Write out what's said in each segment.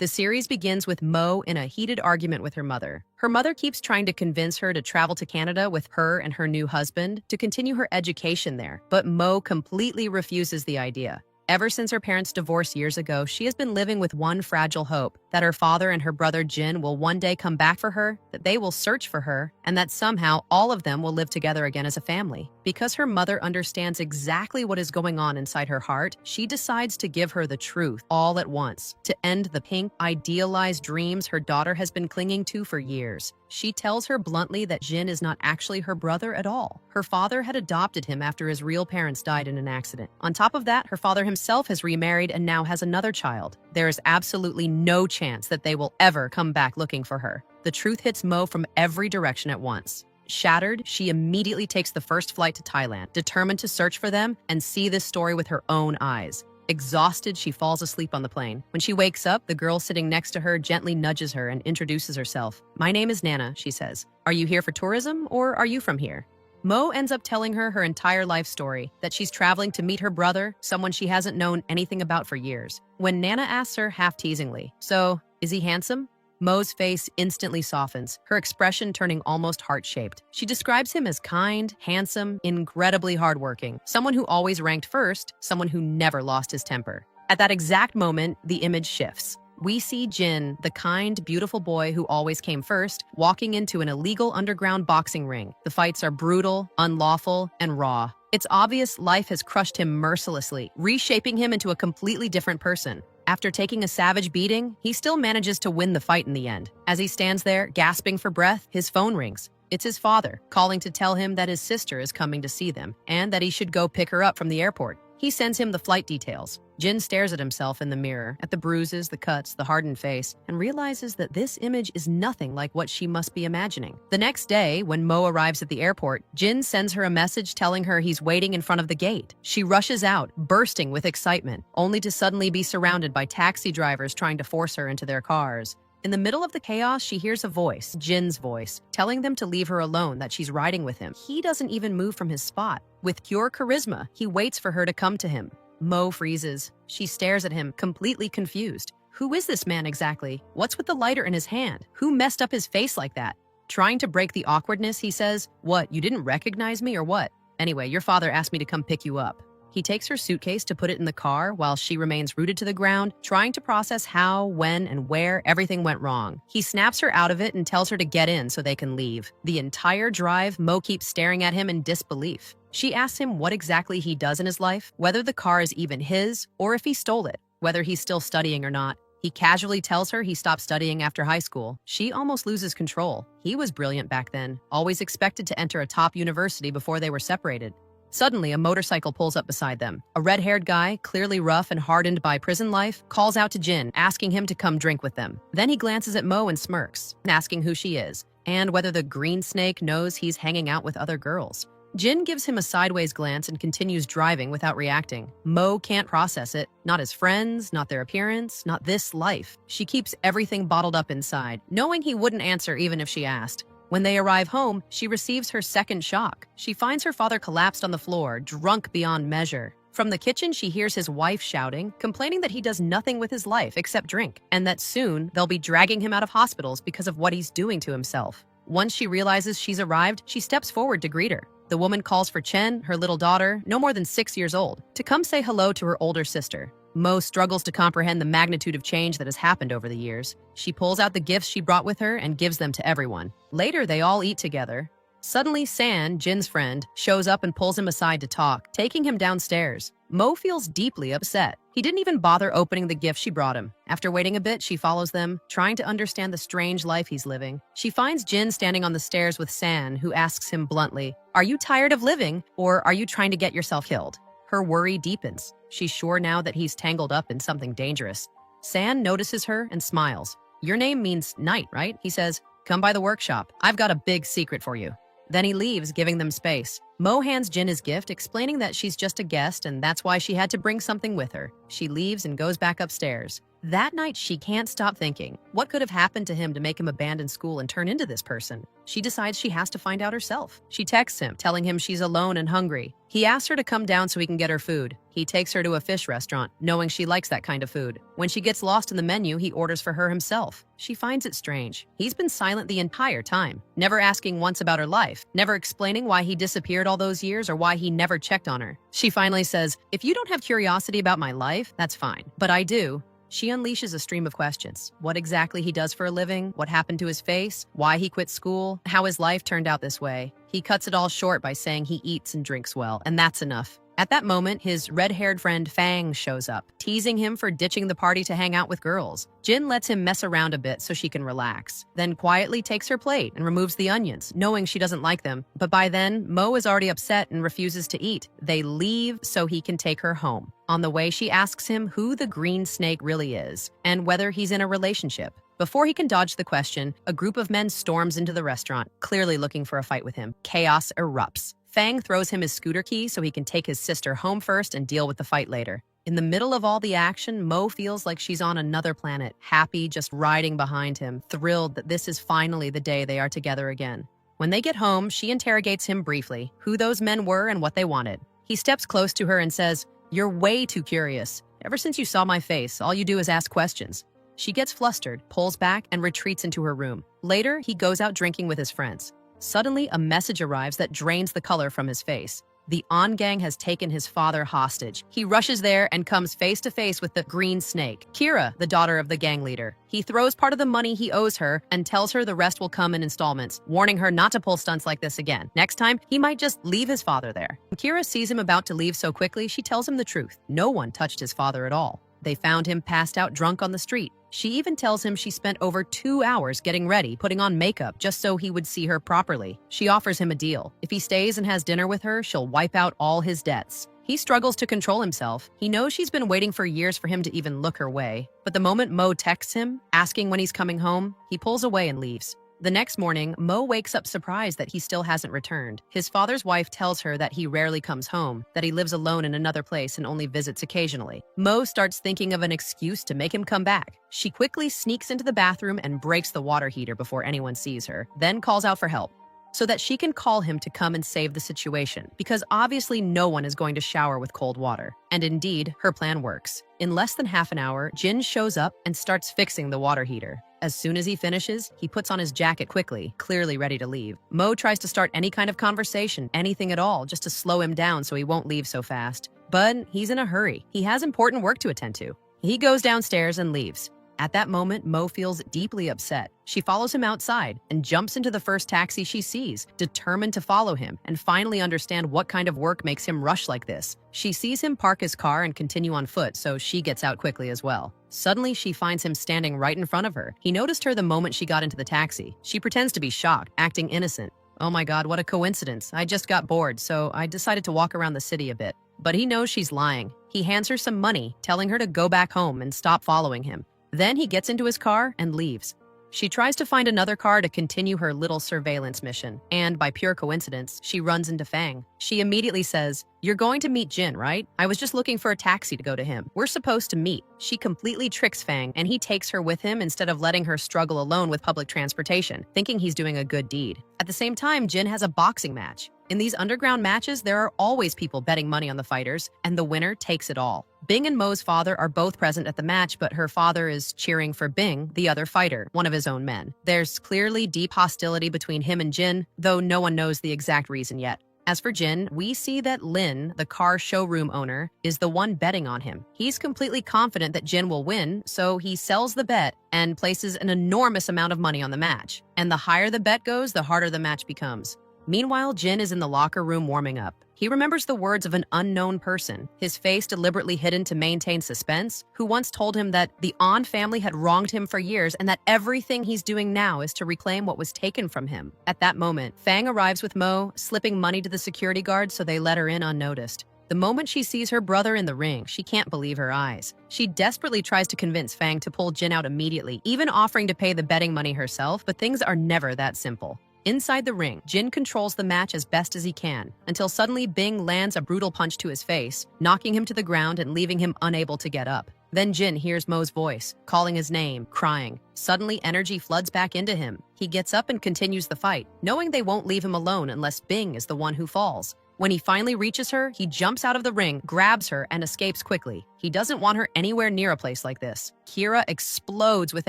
The series begins with Mo in a heated argument with her mother. Her mother keeps trying to convince her to travel to Canada with her and her new husband to continue her education there, but Mo completely refuses the idea. Ever since her parents' divorce years ago, she has been living with one fragile hope that her father and her brother Jin will one day come back for her, that they will search for her, and that somehow all of them will live together again as a family. Because her mother understands exactly what is going on inside her heart, she decides to give her the truth all at once, to end the pink, idealized dreams her daughter has been clinging to for years. She tells her bluntly that Jin is not actually her brother at all. Her father had adopted him after his real parents died in an accident. On top of that, her father himself has remarried and now has another child. There is absolutely no chance that they will ever come back looking for her. The truth hits Mo from every direction at once. Shattered, she immediately takes the first flight to Thailand, determined to search for them and see this story with her own eyes. Exhausted, she falls asleep on the plane. When she wakes up, the girl sitting next to her gently nudges her and introduces herself. "My name is Nana," she says. "Are you here for tourism, or are you from here?" Mo ends up telling her her entire life story, that she's traveling to meet her brother, someone she hasn't known anything about for years. When Nana asks her half teasingly, "So, is he handsome?" Mo's face instantly softens, her expression turning almost heart-shaped. She describes him as kind, handsome, incredibly hardworking, someone who always ranked first, someone who never lost his temper. At that exact moment, the image shifts. We see Jin, the kind, beautiful boy who always came first, walking into an illegal underground boxing ring. The fights are brutal, unlawful, and raw. It's obvious life has crushed him mercilessly, reshaping him into a completely different person. After taking a savage beating, he still manages to win the fight in the end. As he stands there, gasping for breath, his phone rings. It's his father, calling to tell him that his sister is coming to see them, and that he should go pick her up from the airport. He sends him the flight details. Jin stares at himself in the mirror, at the bruises, the cuts, the hardened face, and realizes that this image is nothing like what she must be imagining. The next day, when Mo arrives at the airport, Jin sends her a message telling her he's waiting in front of the gate. She rushes out, bursting with excitement, only to suddenly be surrounded by taxi drivers trying to force her into their cars. In the middle of the chaos, she hears a voice, Jin's voice, telling them to leave her alone, that she's riding with him. He doesn't even move from his spot. With pure charisma, he waits for her to come to him. Mo freezes. She stares at him, completely confused. Who is this man exactly? What's with the lighter in his hand? Who messed up his face like that? Trying to break the awkwardness, he says, "What, you didn't recognize me or what? Anyway, your father asked me to come pick you up." He takes her suitcase to put it in the car while she remains rooted to the ground, trying to process how, when, and where everything went wrong. He snaps her out of it and tells her to get in so they can leave. The entire drive, Mo keeps staring at him in disbelief. She asks him what exactly he does in his life, whether the car is even his, or if he stole it, whether he's still studying or not. He casually tells her he stopped studying after high school. She almost loses control. He was brilliant back then, always expected to enter a top university before they were separated. Suddenly, a motorcycle pulls up beside them. A red-haired guy, clearly rough and hardened by prison life, calls out to Jin, asking him to come drink with them. Then he glances at Mo and smirks, asking who she is, and whether the green snake knows he's hanging out with other girls. Jin gives him a sideways glance and continues driving without reacting. Mo can't process it. Not his friends, not their appearance, not this life. She keeps everything bottled up inside, knowing he wouldn't answer even if she asked. When they arrive home, she receives her second shock. She finds her father collapsed on the floor, drunk beyond measure. From the kitchen, she hears his wife shouting, complaining that he does nothing with his life except drink, and that soon they'll be dragging him out of hospitals because of what he's doing to himself. Once she realizes she's arrived, she steps forward to greet her. The woman calls for Chen, her little daughter, no more than 6 years old, to come say hello to her older sister. Mo struggles to comprehend the magnitude of change that has happened over the years. She pulls out the gifts she brought with her and gives them to everyone. Later, they all eat together. Suddenly, San, Jin's friend, shows up and pulls him aside to talk, taking him downstairs. Mo feels deeply upset. He didn't even bother opening the gift she brought him. After waiting a bit, she follows them, trying to understand the strange life he's living. She finds Jin standing on the stairs with San, who asks him bluntly, "Are you tired of living, or are you trying to get yourself killed?" Her worry deepens. She's sure now that he's tangled up in something dangerous. San notices her and smiles. "Your name means night, right?" He says, "Come by the workshop. I've got a big secret for you." Then he leaves, giving them space. Mo hands Jin his gift, explaining that she's just a guest and that's why she had to bring something with her. She leaves and goes back upstairs. That night, she can't stop thinking, what could have happened to him to make him abandon school and turn into this person? She decides she has to find out herself. She texts him, telling him she's alone and hungry. He asks her to come down so he can get her food. He takes her to a fish restaurant, knowing she likes that kind of food. When she gets lost in the menu, he orders for her himself. She finds it strange. He's been silent the entire time, never asking once about her life, never explaining why he disappeared all those years or why he never checked on her. She finally says, if you don't have curiosity about my life, that's fine, but I do. She unleashes a stream of questions. What exactly he does for a living, what happened to his face, why he quit school, how his life turned out this way. He cuts it all short by saying he eats and drinks well, and that's enough. At that moment, his red-haired friend Fang shows up, teasing him for ditching the party to hang out with girls. Jin lets him mess around a bit so she can relax, then quietly takes her plate and removes the onions, knowing she doesn't like them. But by then, Mo is already upset and refuses to eat. They leave so he can take her home. On the way, she asks him who the green snake really is and whether he's in a relationship. Before he can dodge the question, a group of men storms into the restaurant, clearly looking for a fight with him. Chaos erupts. Fang throws him his scooter key so he can take his sister home first and deal with the fight later. In the middle of all the action, Mo feels like she's on another planet, happy just riding behind him, thrilled that this is finally the day they are together again. When they get home, she interrogates him briefly, who those men were and what they wanted. He steps close to her and says, "You're way too curious. Ever since you saw my face, all you do is ask questions." She gets flustered, pulls back, and retreats into her room. Later, he goes out drinking with his friends. Suddenly, a message arrives that drains the color from his face. The On gang has taken his father hostage. He rushes there and comes face to face with the green snake, Kira, the daughter of the gang leader. He throws part of the money he owes her and tells her the rest will come in installments, warning her not to pull stunts like this again. Next time, he might just leave his father there. When Kira sees him about to leave so quickly, she tells him the truth. No one touched his father at all. They found him passed out drunk on the street. She even tells him she spent over 2 hours getting ready, putting on makeup just so he would see her properly. She offers him a deal. If he stays and has dinner with her, she'll wipe out all his debts. He struggles to control himself. He knows she's been waiting for years for him to even look her way. But the moment Mo texts him, asking when he's coming home, he pulls away and leaves. The next morning, Mo wakes up surprised that he still hasn't returned. His father's wife tells her that he rarely comes home, that he lives alone in another place and only visits occasionally. Mo starts thinking of an excuse to make him come back. She quickly sneaks into the bathroom and breaks the water heater before anyone sees her, then calls out for help, so that she can call him to come and save the situation, because obviously no one is going to shower with cold water. And indeed, her plan works. In less than half an hour, Jin shows up and starts fixing the water heater. As soon as he finishes, he puts on his jacket quickly, clearly ready to leave. Mo tries to start any kind of conversation, anything at all, just to slow him down so he won't leave so fast. But he's in a hurry. He has important work to attend to. He goes downstairs and leaves. At that moment, Mo feels deeply upset. She follows him outside and jumps into the first taxi she sees, determined to follow him and finally understand what kind of work makes him rush like this. She sees him park his car and continue on foot, so she gets out quickly as well. Suddenly, she finds him standing right in front of her. He noticed her the moment she got into the taxi. She pretends to be shocked, acting innocent. "Oh my God, what a coincidence. I just got bored, so I decided to walk around the city a bit." But he knows she's lying. He hands her some money, telling her to go back home and stop following him. Then he gets into his car and leaves. She tries to find another car to continue her little surveillance mission, and by pure coincidence, she runs into Fang. She immediately says, "You're going to meet Jin, right? I was just looking for a taxi to go to him. We're supposed to meet." She completely tricks Fang, and he takes her with him instead of letting her struggle alone with public transportation, thinking he's doing a good deed. At the same time, Jin has a boxing match. In these underground matches, there are always people betting money on the fighters, and the winner takes it all. Bing and Mo's father are both present at the match, but her father is cheering for Bing, the other fighter, one of his own men. There's clearly deep hostility between him and Jin, though no one knows the exact reason yet. As for Jin, we see that Lin, the car showroom owner, is the one betting on him. He's completely confident that Jin will win, so he sells the bet and places an enormous amount of money on the match. And the higher the bet goes, the harder the match becomes. Meanwhile, Jin is in the locker room warming up. He remembers the words of an unknown person, his face deliberately hidden to maintain suspense, who once told him that the On family had wronged him for years and that everything he's doing now is to reclaim what was taken from him. At that moment, Fang arrives with Mo, slipping money to the security guard so they let her in unnoticed. The moment she sees her brother in the ring, she can't believe her eyes. She desperately tries to convince Fang to pull Jin out immediately, even offering to pay the betting money herself, but things are never that simple. Inside the ring, Jin controls the match as best as he can, until suddenly Bing lands a brutal punch to his face, knocking him to the ground and leaving him unable to get up. Then Jin hears Mo's voice, calling his name, crying. Suddenly, energy floods back into him. He gets up and continues the fight, knowing they won't leave him alone unless Bing is the one who falls. When he finally reaches her, he jumps out of the ring, grabs her, and escapes quickly. He doesn't want her anywhere near a place like this. Kira explodes with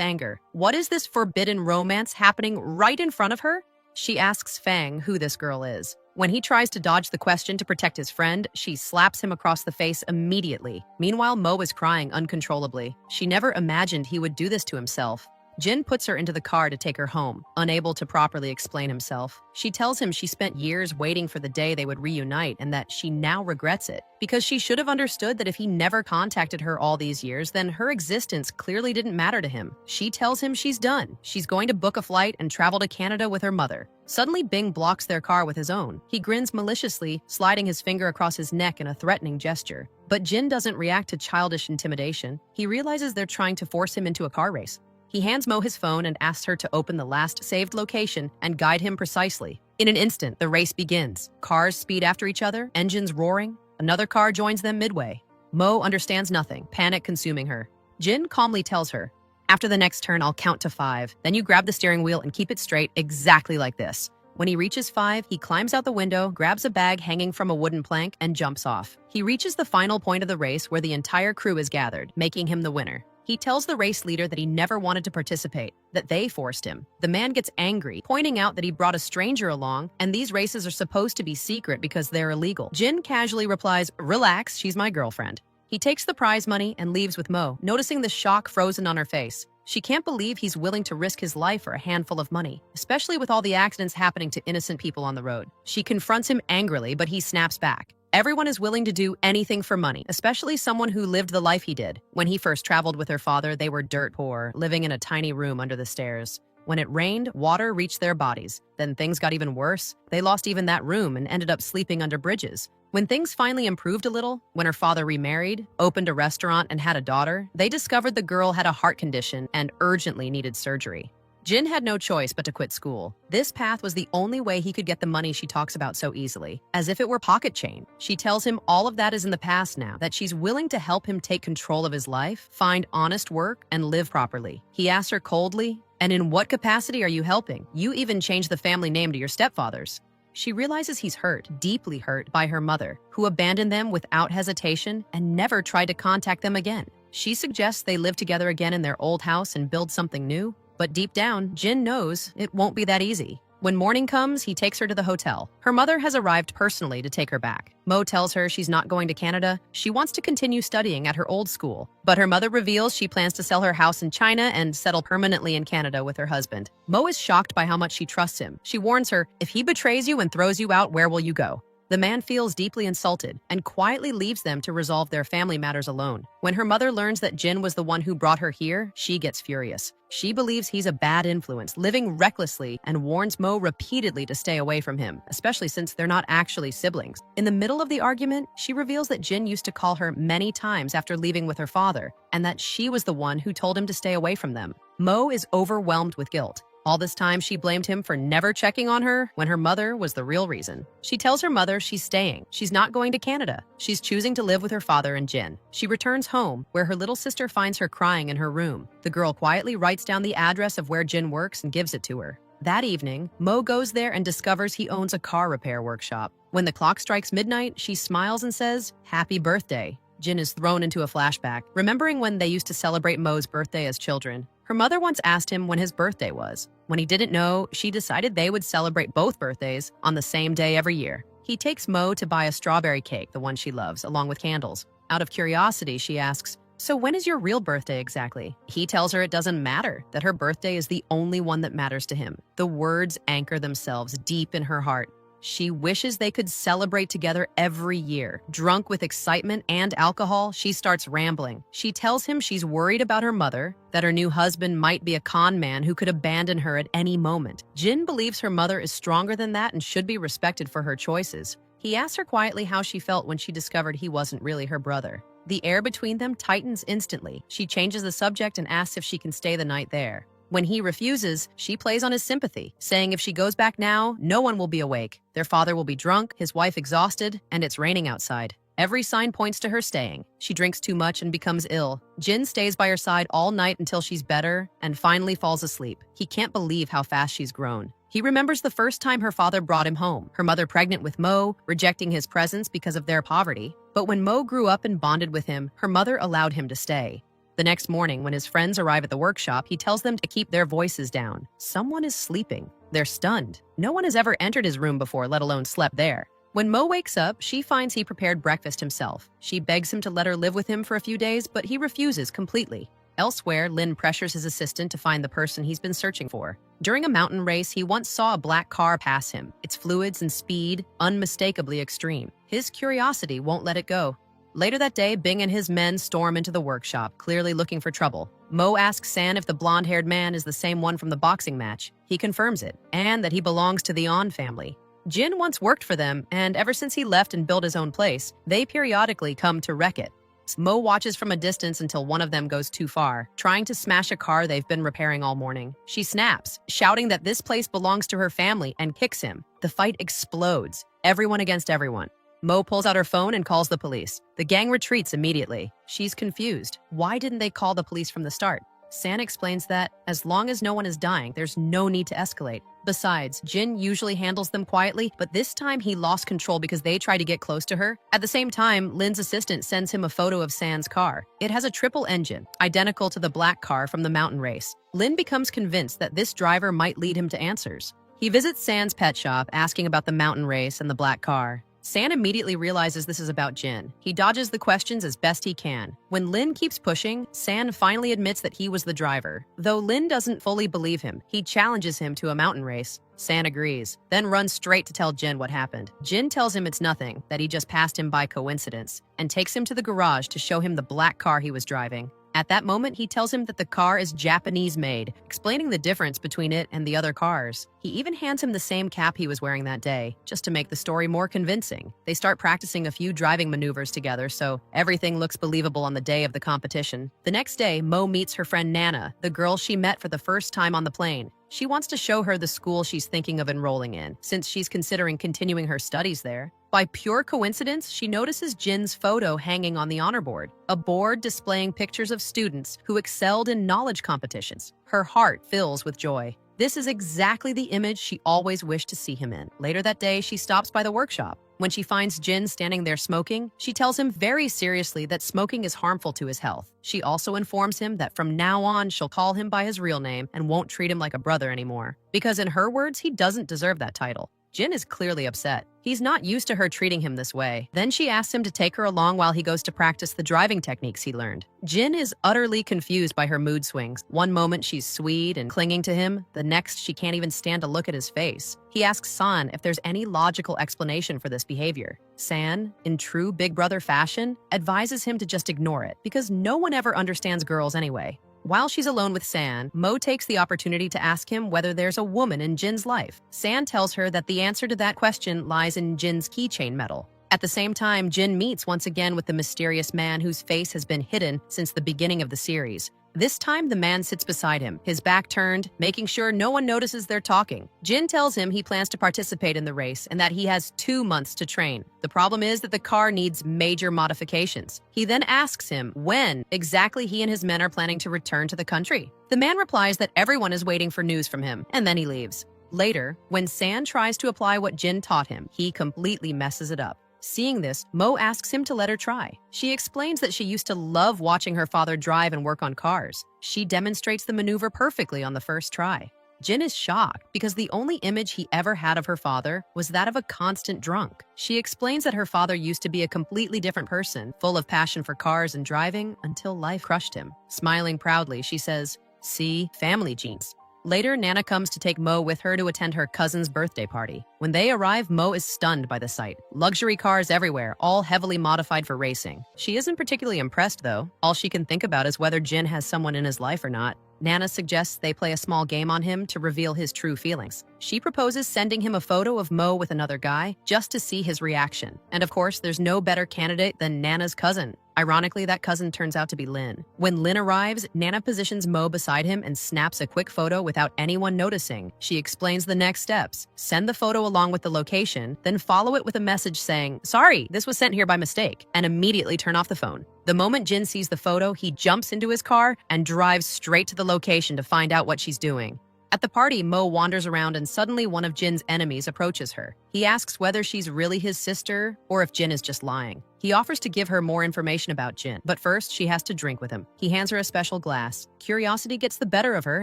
anger. What is this forbidden romance happening right in front of her? She asks Fang who this girl is. When he tries to dodge the question to protect his friend, she slaps him across the face immediately. Meanwhile, Mo is crying uncontrollably. She never imagined he would do this to himself. Jin puts her into the car to take her home, unable to properly explain himself. She tells him she spent years waiting for the day they would reunite and that she now regrets it, because she should have understood that if he never contacted her all these years, then her existence clearly didn't matter to him. She tells him she's done. She's going to book a flight and travel to Canada with her mother. Suddenly, Bing blocks their car with his own. He grins maliciously, sliding his finger across his neck in a threatening gesture. But Jin doesn't react to childish intimidation. He realizes they're trying to force him into a car race. He hands Mo his phone and asks her to open the last saved location and guide him precisely. In an instant, the race begins. Cars speed after each other, engines roaring. Another car joins them midway. Mo understands nothing, panic consuming her. Jin calmly tells her, "After the next turn, I'll count to 5. Then you grab the steering wheel and keep it straight exactly like this." When he reaches 5, he climbs out the window, grabs a bag hanging from a wooden plank, and jumps off. He reaches the final point of the race where the entire crew is gathered, making him the winner. He tells the race leader that he never wanted to participate, that they forced him. The man gets angry, pointing out that he brought a stranger along, and these races are supposed to be secret because they're illegal. Jin casually replies, "Relax, she's my girlfriend." He takes the prize money and leaves with Mo, noticing the shock frozen on her face. She can't believe he's willing to risk his life for a handful of money, especially with all the accidents happening to innocent people on the road. She confronts him angrily, but he snaps back. Everyone is willing to do anything for money, especially someone who lived the life he did. When he first traveled with her father, they were dirt poor, living in a tiny room under the stairs. When it rained, water reached their bodies. Then things got even worse. They lost even that room and ended up sleeping under bridges. When things finally improved a little, when her father remarried, opened a restaurant, and had a daughter, they discovered the girl had a heart condition and urgently needed surgery. Jin had no choice but to quit school. This path was the only way he could get the money she talks about so easily, as if it were pocket change. She tells him all of that is in the past now, that she's willing to help him take control of his life, find honest work, and live properly. He asks her coldly, "And in what capacity are you helping? You even changed the family name to your stepfather's." She realizes he's hurt, deeply hurt, by her mother, who abandoned them without hesitation and never tried to contact them again. She suggests they live together again in their old house and build something new. But deep down, Jin knows it won't be that easy. When morning comes, he takes her to the hotel. Her mother has arrived personally to take her back. Mo tells her she's not going to Canada. She wants to continue studying at her old school. But her mother reveals she plans to sell her house in China and settle permanently in Canada with her husband. Mo is shocked by how much she trusts him. She warns her, "If he betrays you and throws you out, where will you go?" The man feels deeply insulted and quietly leaves them to resolve their family matters alone. When her mother learns that Jin was the one who brought her here, she gets furious. She believes he's a bad influence, living recklessly, and warns Mo repeatedly to stay away from him, especially since they're not actually siblings. In the middle of the argument, she reveals that Jin used to call her many times after leaving with her father, and that she was the one who told him to stay away from them. Mo is overwhelmed with guilt. All this time, she blamed him for never checking on her when her mother was the real reason. She tells her mother she's staying. She's not going to Canada. She's choosing to live with her father and Jin. She returns home, where her little sister finds her crying in her room. The girl quietly writes down the address of where Jin works and gives it to her. That evening, Mo goes there and discovers he owns a car repair workshop. When the clock strikes midnight, she smiles and says, "Happy birthday." Jin is thrown into a flashback, remembering when they used to celebrate Mo's birthday as children. Her mother once asked him when his birthday was. When he didn't know, she decided they would celebrate both birthdays on the same day every year. He takes Mo to buy a strawberry cake, the one she loves, along with candles. Out of curiosity, she asks, "So when is your real birthday exactly?" He tells her it doesn't matter, that her birthday is the only one that matters to him. The words anchor themselves deep in her heart. She wishes they could celebrate together every year. Drunk with excitement and alcohol, she starts rambling. She tells him she's worried about her mother, that her new husband might be a con man who could abandon her at any moment. Jin believes her mother is stronger than that and should be respected for her choices. He asks her quietly how she felt when she discovered he wasn't really her brother. The air between them tightens instantly. She changes the subject and asks if she can stay the night there. When he refuses, she plays on his sympathy, saying if she goes back now, no one will be awake. Their father will be drunk, his wife exhausted, and it's raining outside. Every sign points to her staying. She drinks too much and becomes ill. Jin stays by her side all night until she's better and finally falls asleep. He can't believe how fast she's grown. He remembers the first time her father brought him home, her mother pregnant with Mo, rejecting his presence because of their poverty. But when Mo grew up and bonded with him, her mother allowed him to stay. The next morning, when his friends arrive at the workshop, he tells them to keep their voices down. Someone is sleeping. They're stunned. No one has ever entered his room before, let alone slept there. When Mo wakes up, she finds he prepared breakfast himself. She begs him to let her live with him for a few days, but he refuses completely. Elsewhere, Lin pressures his assistant to find the person he's been searching for. During a mountain race, he once saw a black car pass him, its fluids and speed unmistakably extreme. His curiosity won't let it go. Later that day, Bing and his men storm into the workshop, clearly looking for trouble. Mo asks San if the blonde-haired man is the same one from the boxing match. He confirms it, and that he belongs to the On family. Jin once worked for them, and ever since he left and built his own place, they periodically come to wreck it. Mo watches from a distance until one of them goes too far, trying to smash a car they've been repairing all morning. She snaps, shouting that this place belongs to her family, and kicks him. The fight explodes, everyone against everyone. Mo pulls out her phone and calls the police. The gang retreats immediately. She's confused. Why didn't they call the police from the start? San explains that, as long as no one is dying, there's no need to escalate. Besides, Jin usually handles them quietly, but this time he lost control because they tried to get close to her. At the same time, Lin's assistant sends him a photo of San's car. It has a triple engine, identical to the black car from the mountain race. Lin becomes convinced that this driver might lead him to answers. He visits San's pet shop, asking about the mountain race and the black car. San immediately realizes this is about Jin. He dodges the questions as best he can. When Lin keeps pushing, San finally admits that he was the driver. Though Lin doesn't fully believe him, he challenges him to a mountain race. San agrees, then runs straight to tell Jin what happened. Jin tells him it's nothing, that he just passed him by coincidence, and takes him to the garage to show him the black car he was driving. At that moment, he tells him that the car is Japanese-made, explaining the difference between it and the other cars. He even hands him the same cap he was wearing that day, just to make the story more convincing. They start practicing a few driving maneuvers together, so everything looks believable on the day of the competition. The next day, Mo meets her friend Nana, the girl she met for the first time on the plane. She wants to show her the school she's thinking of enrolling in, since she's considering continuing her studies there. By pure coincidence, she notices Jin's photo hanging on the honor board, a board displaying pictures of students who excelled in knowledge competitions. Her heart fills with joy. This is exactly the image she always wished to see him in. Later that day, she stops by the workshop. When she finds Jin standing there smoking, she tells him very seriously that smoking is harmful to his health. She also informs him that from now on, she'll call him by his real name and won't treat him like a brother anymore. Because in her words, he doesn't deserve that title. Jin is clearly upset. He's not used to her treating him this way. Then she asks him to take her along while he goes to practice the driving techniques he learned. Jin is utterly confused by her mood swings. One moment she's sweet and clinging to him, the next she can't even stand to look at his face. He asks San if there's any logical explanation for this behavior. San, in true big brother fashion, advises him to just ignore it, because no one ever understands girls anyway. While she's alone with San, Mo takes the opportunity to ask him whether there's a woman in Jin's life. San tells her that the answer to that question lies in Jin's keychain medal. At the same time, Jin meets once again with the mysterious man whose face has been hidden since the beginning of the series. This time, the man sits beside him, his back turned, making sure no one notices they're talking. Jin tells him he plans to participate in the race and that he has 2 months to train. The problem is that the car needs major modifications. He then asks him when exactly he and his men are planning to return to the country. The man replies that everyone is waiting for news from him, and then he leaves. Later, when San tries to apply what Jin taught him, he completely messes it up. Seeing this, Mo asks him to let her try. She explains that she used to love watching her father drive and work on cars. She demonstrates the maneuver perfectly on the first try. Jin is shocked because the only image he ever had of her father was that of a constant drunk. She explains that her father used to be a completely different person, full of passion for cars and driving, until life crushed him. Smiling proudly, she says, "See, family genes." Later, Nana comes to take Mo with her to attend her cousin's birthday party. When they arrive, Mo is stunned by the sight. Luxury cars everywhere, all heavily modified for racing. She isn't particularly impressed, though. All she can think about is whether Jin has someone in his life or not. Nana suggests they play a small game on him to reveal his true feelings. She proposes sending him a photo of Mo with another guy just to see his reaction. And of course, there's no better candidate than Nana's cousin. Ironically, that cousin turns out to be Lynn. When Lynn arrives, Nana positions Mo beside him and snaps a quick photo without anyone noticing. She explains the next steps. Send the photo along with the location, then follow it with a message saying, "Sorry, this was sent here by mistake," and immediately turn off the phone. The moment Jin sees the photo, he jumps into his car and drives straight to the location to find out what she's doing. At the party, Mo wanders around and suddenly one of Jin's enemies approaches her. He asks whether she's really his sister or if Jin is just lying. He offers to give her more information about Jin, but first she has to drink with him. He hands her a special glass. Curiosity gets the better of her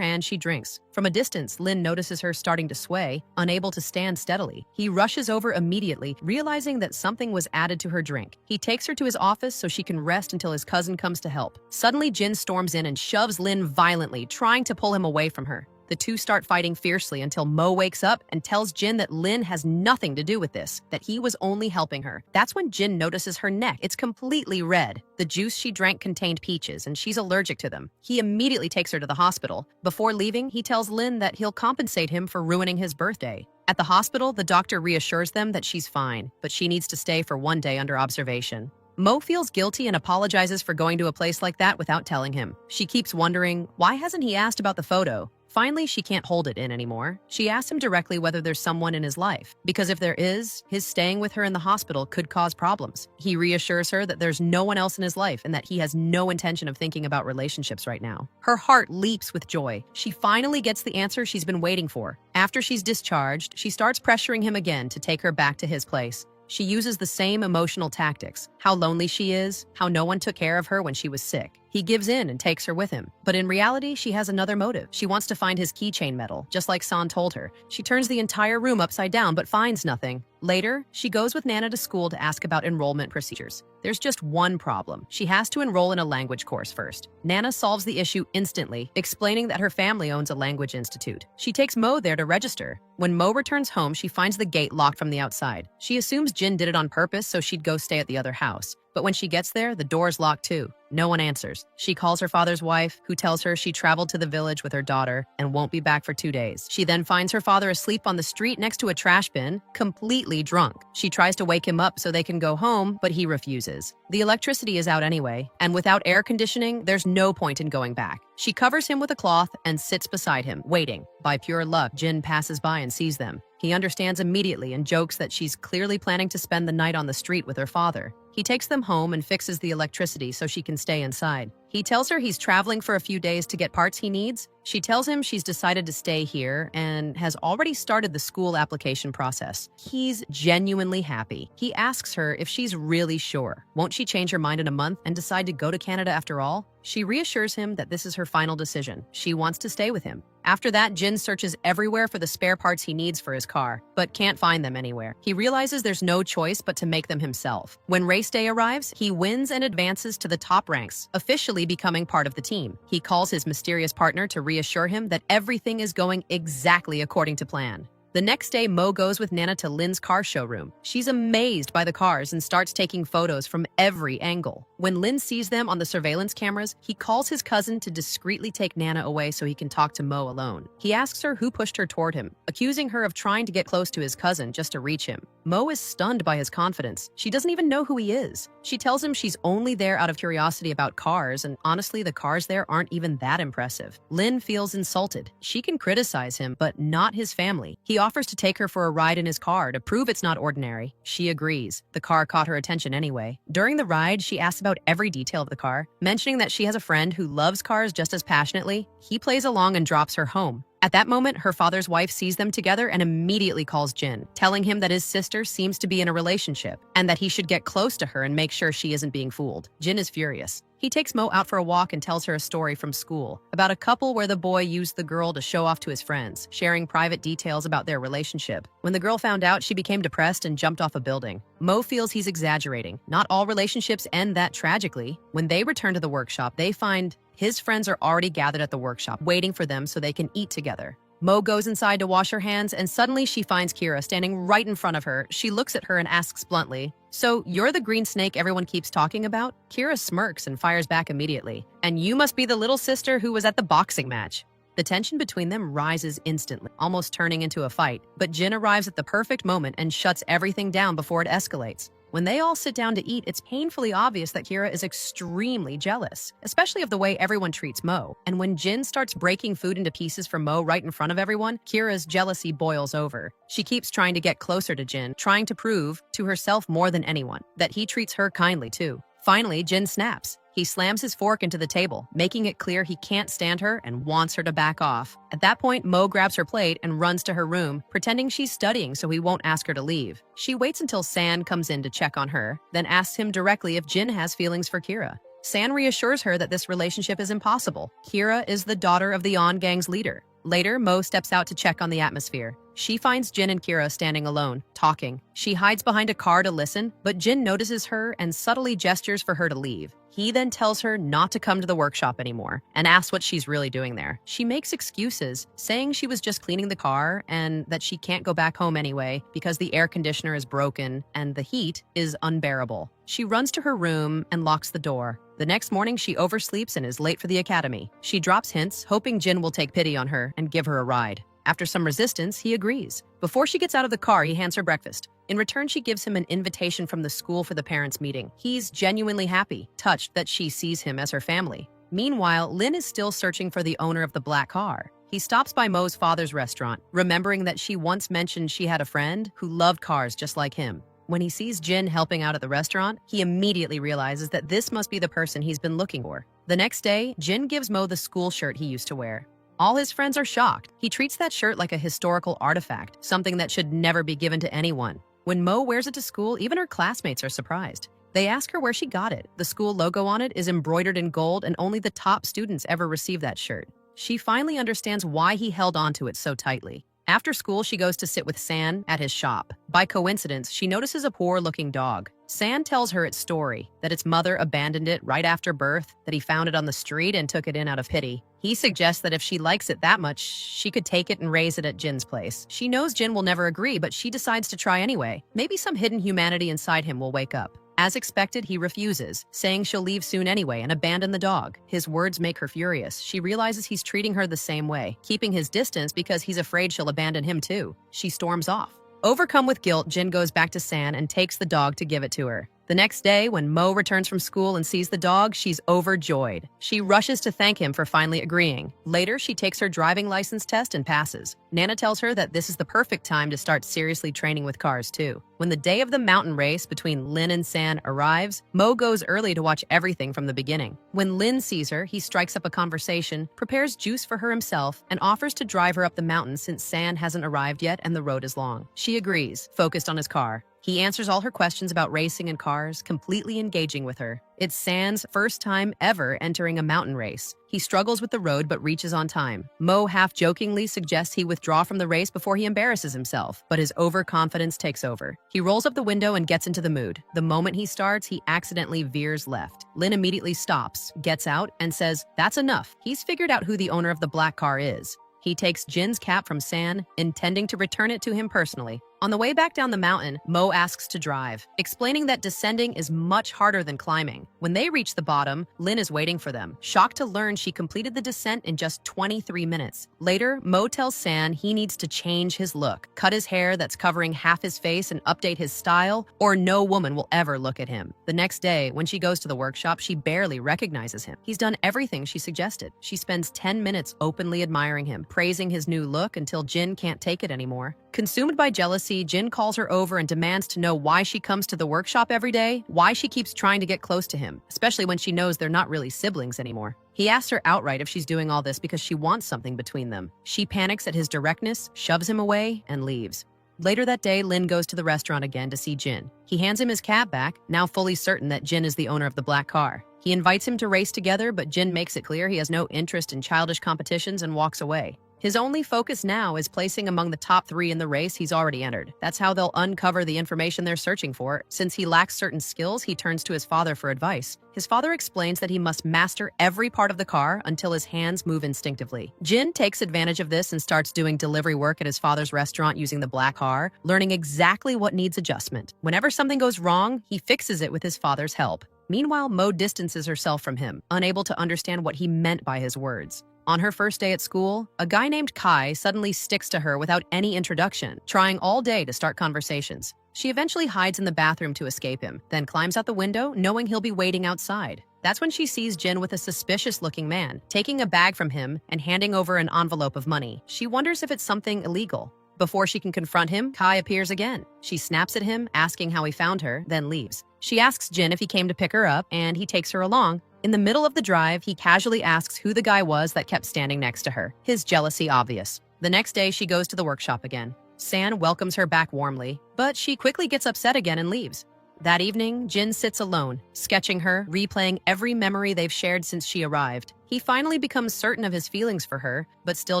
and she drinks. From a distance, Lynn notices her starting to sway, unable to stand steadily. He rushes over immediately, realizing that something was added to her drink. He takes her to his office so she can rest until his cousin comes to help. Suddenly, Jin storms in and shoves Lynn violently, trying to pull him away from her. The two start fighting fiercely until Mo wakes up and tells Jin that Lynn has nothing to do with this, that he was only helping her. That's when Jin notices her neck. It's completely red. The juice she drank contained peaches, and she's allergic to them. He immediately takes her to the hospital. Before leaving, he tells Lynn that he'll compensate him for ruining his birthday. At the hospital, the doctor reassures them that she's fine, but she needs to stay for 1 day under observation. Mo feels guilty and apologizes for going to a place like that without telling him. She keeps wondering, why hasn't he asked about the photo? Finally, she can't hold it in anymore. She asks him directly whether there's someone in his life, because if there is, his staying with her in the hospital could cause problems. He reassures her that there's no one else in his life and that he has no intention of thinking about relationships right now. Her heart leaps with joy. She finally gets the answer she's been waiting for. After she's discharged, she starts pressuring him again to take her back to his place. She uses the same emotional tactics. How lonely she is, how no one took care of her when she was sick. He gives in and takes her with him. But in reality, she has another motive. She wants to find his keychain medal, just like San told her. She turns the entire room upside down but finds nothing. Later, she goes with Nana to school to ask about enrollment procedures. There's just one problem. She has to enroll in a language course first. Nana solves the issue instantly, explaining that her family owns a language institute. She takes Mo there to register. When Mo returns home, she finds the gate locked from the outside. She assumes Jin did it on purpose so she'd go stay at the other house. But when she gets there, the door's locked too. No one answers. She calls her father's wife, who tells her she traveled to the village with her daughter and won't be back for 2 days. She then finds her father asleep on the street next to a trash bin, completely drunk. She tries to wake him up so they can go home, but he refuses. The electricity is out anyway, and without air conditioning, there's no point in going back. She covers him with a cloth and sits beside him, waiting. By pure luck, Jin passes by and sees them. He understands immediately and jokes that she's clearly planning to spend the night on the street with her father. He takes them home and fixes the electricity so she can stay inside. He tells her he's traveling for a few days to get parts he needs. She tells him she's decided to stay here and has already started the school application process. He's genuinely happy. He asks her if she's really sure. Won't she change her mind in a month and decide to go to Canada after all? She reassures him that this is her final decision. She wants to stay with him. After that, Jin searches everywhere for the spare parts he needs for his car, but can't find them anywhere. He realizes there's no choice but to make them himself. When race day arrives, he wins and advances to the top ranks, officially becoming part of the team. He calls his mysterious partner to reassure him that everything is going exactly according to plan. The next day, Mo goes with Nana to Lynn's car showroom. She's amazed by the cars and starts taking photos from every angle. When Lynn sees them on the surveillance cameras, he calls his cousin to discreetly take Nana away so he can talk to Mo alone. He asks her who pushed her toward him, accusing her of trying to get close to his cousin just to reach him. Mo is stunned by his confidence. She doesn't even know who he is. She tells him she's only there out of curiosity about cars, and honestly, the cars there aren't even that impressive. Lynn feels insulted. She can criticize him, but not his family. He offers to take her for a ride in his car to prove it's not ordinary. She agrees. The car caught her attention anyway. During the ride, she asks about every detail of the car, mentioning that she has a friend who loves cars just as passionately. He plays along and drops her home. At that moment, her father's wife sees them together and immediately calls Jin, telling him that his sister seems to be in a relationship and that he should get close to her and make sure she isn't being fooled. Jin is furious. He takes Mo out for a walk and tells her a story from school about a couple where the boy used the girl to show off to his friends, sharing private details about their relationship. When the girl found out, she became depressed and jumped off a building. Mo feels he's exaggerating. Not all relationships end that tragically. When they return to the workshop, they find his friends are already gathered at the workshop, waiting for them so they can eat together. Mo goes inside to wash her hands, and suddenly she finds Kira standing right in front of her. She looks at her and asks bluntly, "So you're the green snake everyone keeps talking about?" Kira smirks and fires back immediately. "And you must be the little sister who was at the boxing match." The tension between them rises instantly, almost turning into a fight, but Jin arrives at the perfect moment and shuts everything down before it escalates. When they all sit down to eat, it's painfully obvious that Kira is extremely jealous, especially of the way everyone treats Mo. And when Jin starts breaking food into pieces for Mo right in front of everyone, Kira's jealousy boils over. She keeps trying to get closer to Jin, trying to prove to herself more than anyone that he treats her kindly too. Finally, Jin snaps. He slams his fork into the table, making it clear he can't stand her and wants her to back off. At that point, Mo grabs her plate and runs to her room, pretending she's studying so he won't ask her to leave. She waits until San comes in to check on her, then asks him directly if Jin has feelings for Kira. San reassures her that this relationship is impossible. Kira is the daughter of the On Gang's leader. Later, Mo steps out to check on the atmosphere. She finds Jin and Kira standing alone, talking. She hides behind a car to listen, but Jin notices her and subtly gestures for her to leave. He then tells her not to come to the workshop anymore and asks what she's really doing there. She makes excuses, saying she was just cleaning the car and that she can't go back home anyway because the air conditioner is broken and the heat is unbearable. She runs to her room and locks the door. The next morning, she oversleeps and is late for the academy. She drops hints, hoping Jin will take pity on her and give her a ride. After some resistance, he agrees. Before she gets out of the car, he hands her breakfast. In return, she gives him an invitation from the school for the parents' meeting. He's genuinely happy, touched that she sees him as her family. Meanwhile, Lin is still searching for the owner of the black car. He stops by Mo's father's restaurant, remembering that she once mentioned she had a friend who loved cars just like him. When he sees Jin helping out at the restaurant, he immediately realizes that this must be the person he's been looking for. The next day, Jin gives Mo the school shirt he used to wear. All his friends are shocked. He treats that shirt like a historical artifact, something that should never be given to anyone. When Mo wears it to school, even her classmates are surprised. They ask her where she got it. The school logo on it is embroidered in gold, and only the top students ever receive that shirt. She finally understands why he held onto it so tightly. After school, she goes to sit with San at his shop. By coincidence, she notices a poor-looking dog. San tells her its story, that its mother abandoned it right after birth, that he found it on the street and took it in out of pity. He suggests that if she likes it that much, she could take it and raise it at Jin's place. She knows Jin will never agree, but she decides to try anyway. Maybe some hidden humanity inside him will wake up. As expected, he refuses, saying she'll leave soon anyway and abandon the dog. His words make her furious. She realizes he's treating her the same way, keeping his distance because he's afraid she'll abandon him too. She storms off. Overcome with guilt, Jin goes back to San and takes the dog to give it to her. The next day, when Mo returns from school and sees the dog, she's overjoyed. She rushes to thank him for finally agreeing. Later, she takes her driving license test and passes. Nana tells her that this is the perfect time to start seriously training with cars, too. When the day of the mountain race between Lin and San arrives, Mo goes early to watch everything from the beginning. When Lin sees her, he strikes up a conversation, prepares juice for her himself, and offers to drive her up the mountain since San hasn't arrived yet and the road is long. She agrees, focused on his car. He answers all her questions about racing and cars, completely engaging with her. It's San's first time ever entering a mountain race. He struggles with the road but reaches on time. Mo half-jokingly suggests he withdraw from the race before he embarrasses himself, but his overconfidence takes over. He rolls up the window and gets into the mood. The moment he starts, he accidentally veers left. Lin immediately stops, gets out, and says, "That's enough." He's figured out who the owner of the black car is. He takes Jin's cap from San, intending to return it to him personally. On the way back down the mountain, Mo asks to drive, explaining that descending is much harder than climbing. When they reach the bottom, Lin is waiting for them, shocked to learn she completed the descent in just 23 minutes. Later, Mo tells San he needs to change his look, cut his hair that's covering half his face and update his style, or no woman will ever look at him. The next day, when she goes to the workshop, she barely recognizes him. He's done everything she suggested. She spends 10 minutes openly admiring him, praising his new look until Jin can't take it anymore. Consumed by jealousy, Jin calls her over and demands to know why she comes to the workshop every day, why she keeps trying to get close to him, especially when she knows they're not really siblings anymore. He asks her outright if she's doing all this because she wants something between them. She panics at his directness, shoves him away, and leaves. Later that day, Lin goes to the restaurant again to see Jin. He hands him his cab back, now fully certain that Jin is the owner of the black car. He invites him to race together, but Jin makes it clear he has no interest in childish competitions and walks away. His only focus now is placing among the top 3 in the race he's already entered. That's how they'll uncover the information they're searching for. Since he lacks certain skills, he turns to his father for advice. His father explains that he must master every part of the car until his hands move instinctively. Jin takes advantage of this and starts doing delivery work at his father's restaurant using the black car, learning exactly what needs adjustment. Whenever something goes wrong, he fixes it with his father's help. Meanwhile, Mo distances herself from him, unable to understand what he meant by his words. On her first day at school, a guy named Kai suddenly sticks to her without any introduction, trying all day to start conversations. She eventually hides in the bathroom to escape him, then climbs out the window knowing he'll be waiting outside. That's when she sees Jin with a suspicious-looking man, taking a bag from him and handing over an envelope of money. She wonders if it's something illegal. Before she can confront him, Kai appears again. She snaps at him, asking how he found her, then leaves. She asks Jin if he came to pick her up, and he takes her along. In the middle of the drive, he casually asks who the guy was that kept standing next to her, his jealousy obvious. The next day, she goes to the workshop again. San welcomes her back warmly, but she quickly gets upset again and leaves. That evening, Jin sits alone, sketching her, replaying every memory they've shared since she arrived. He finally becomes certain of his feelings for her, but still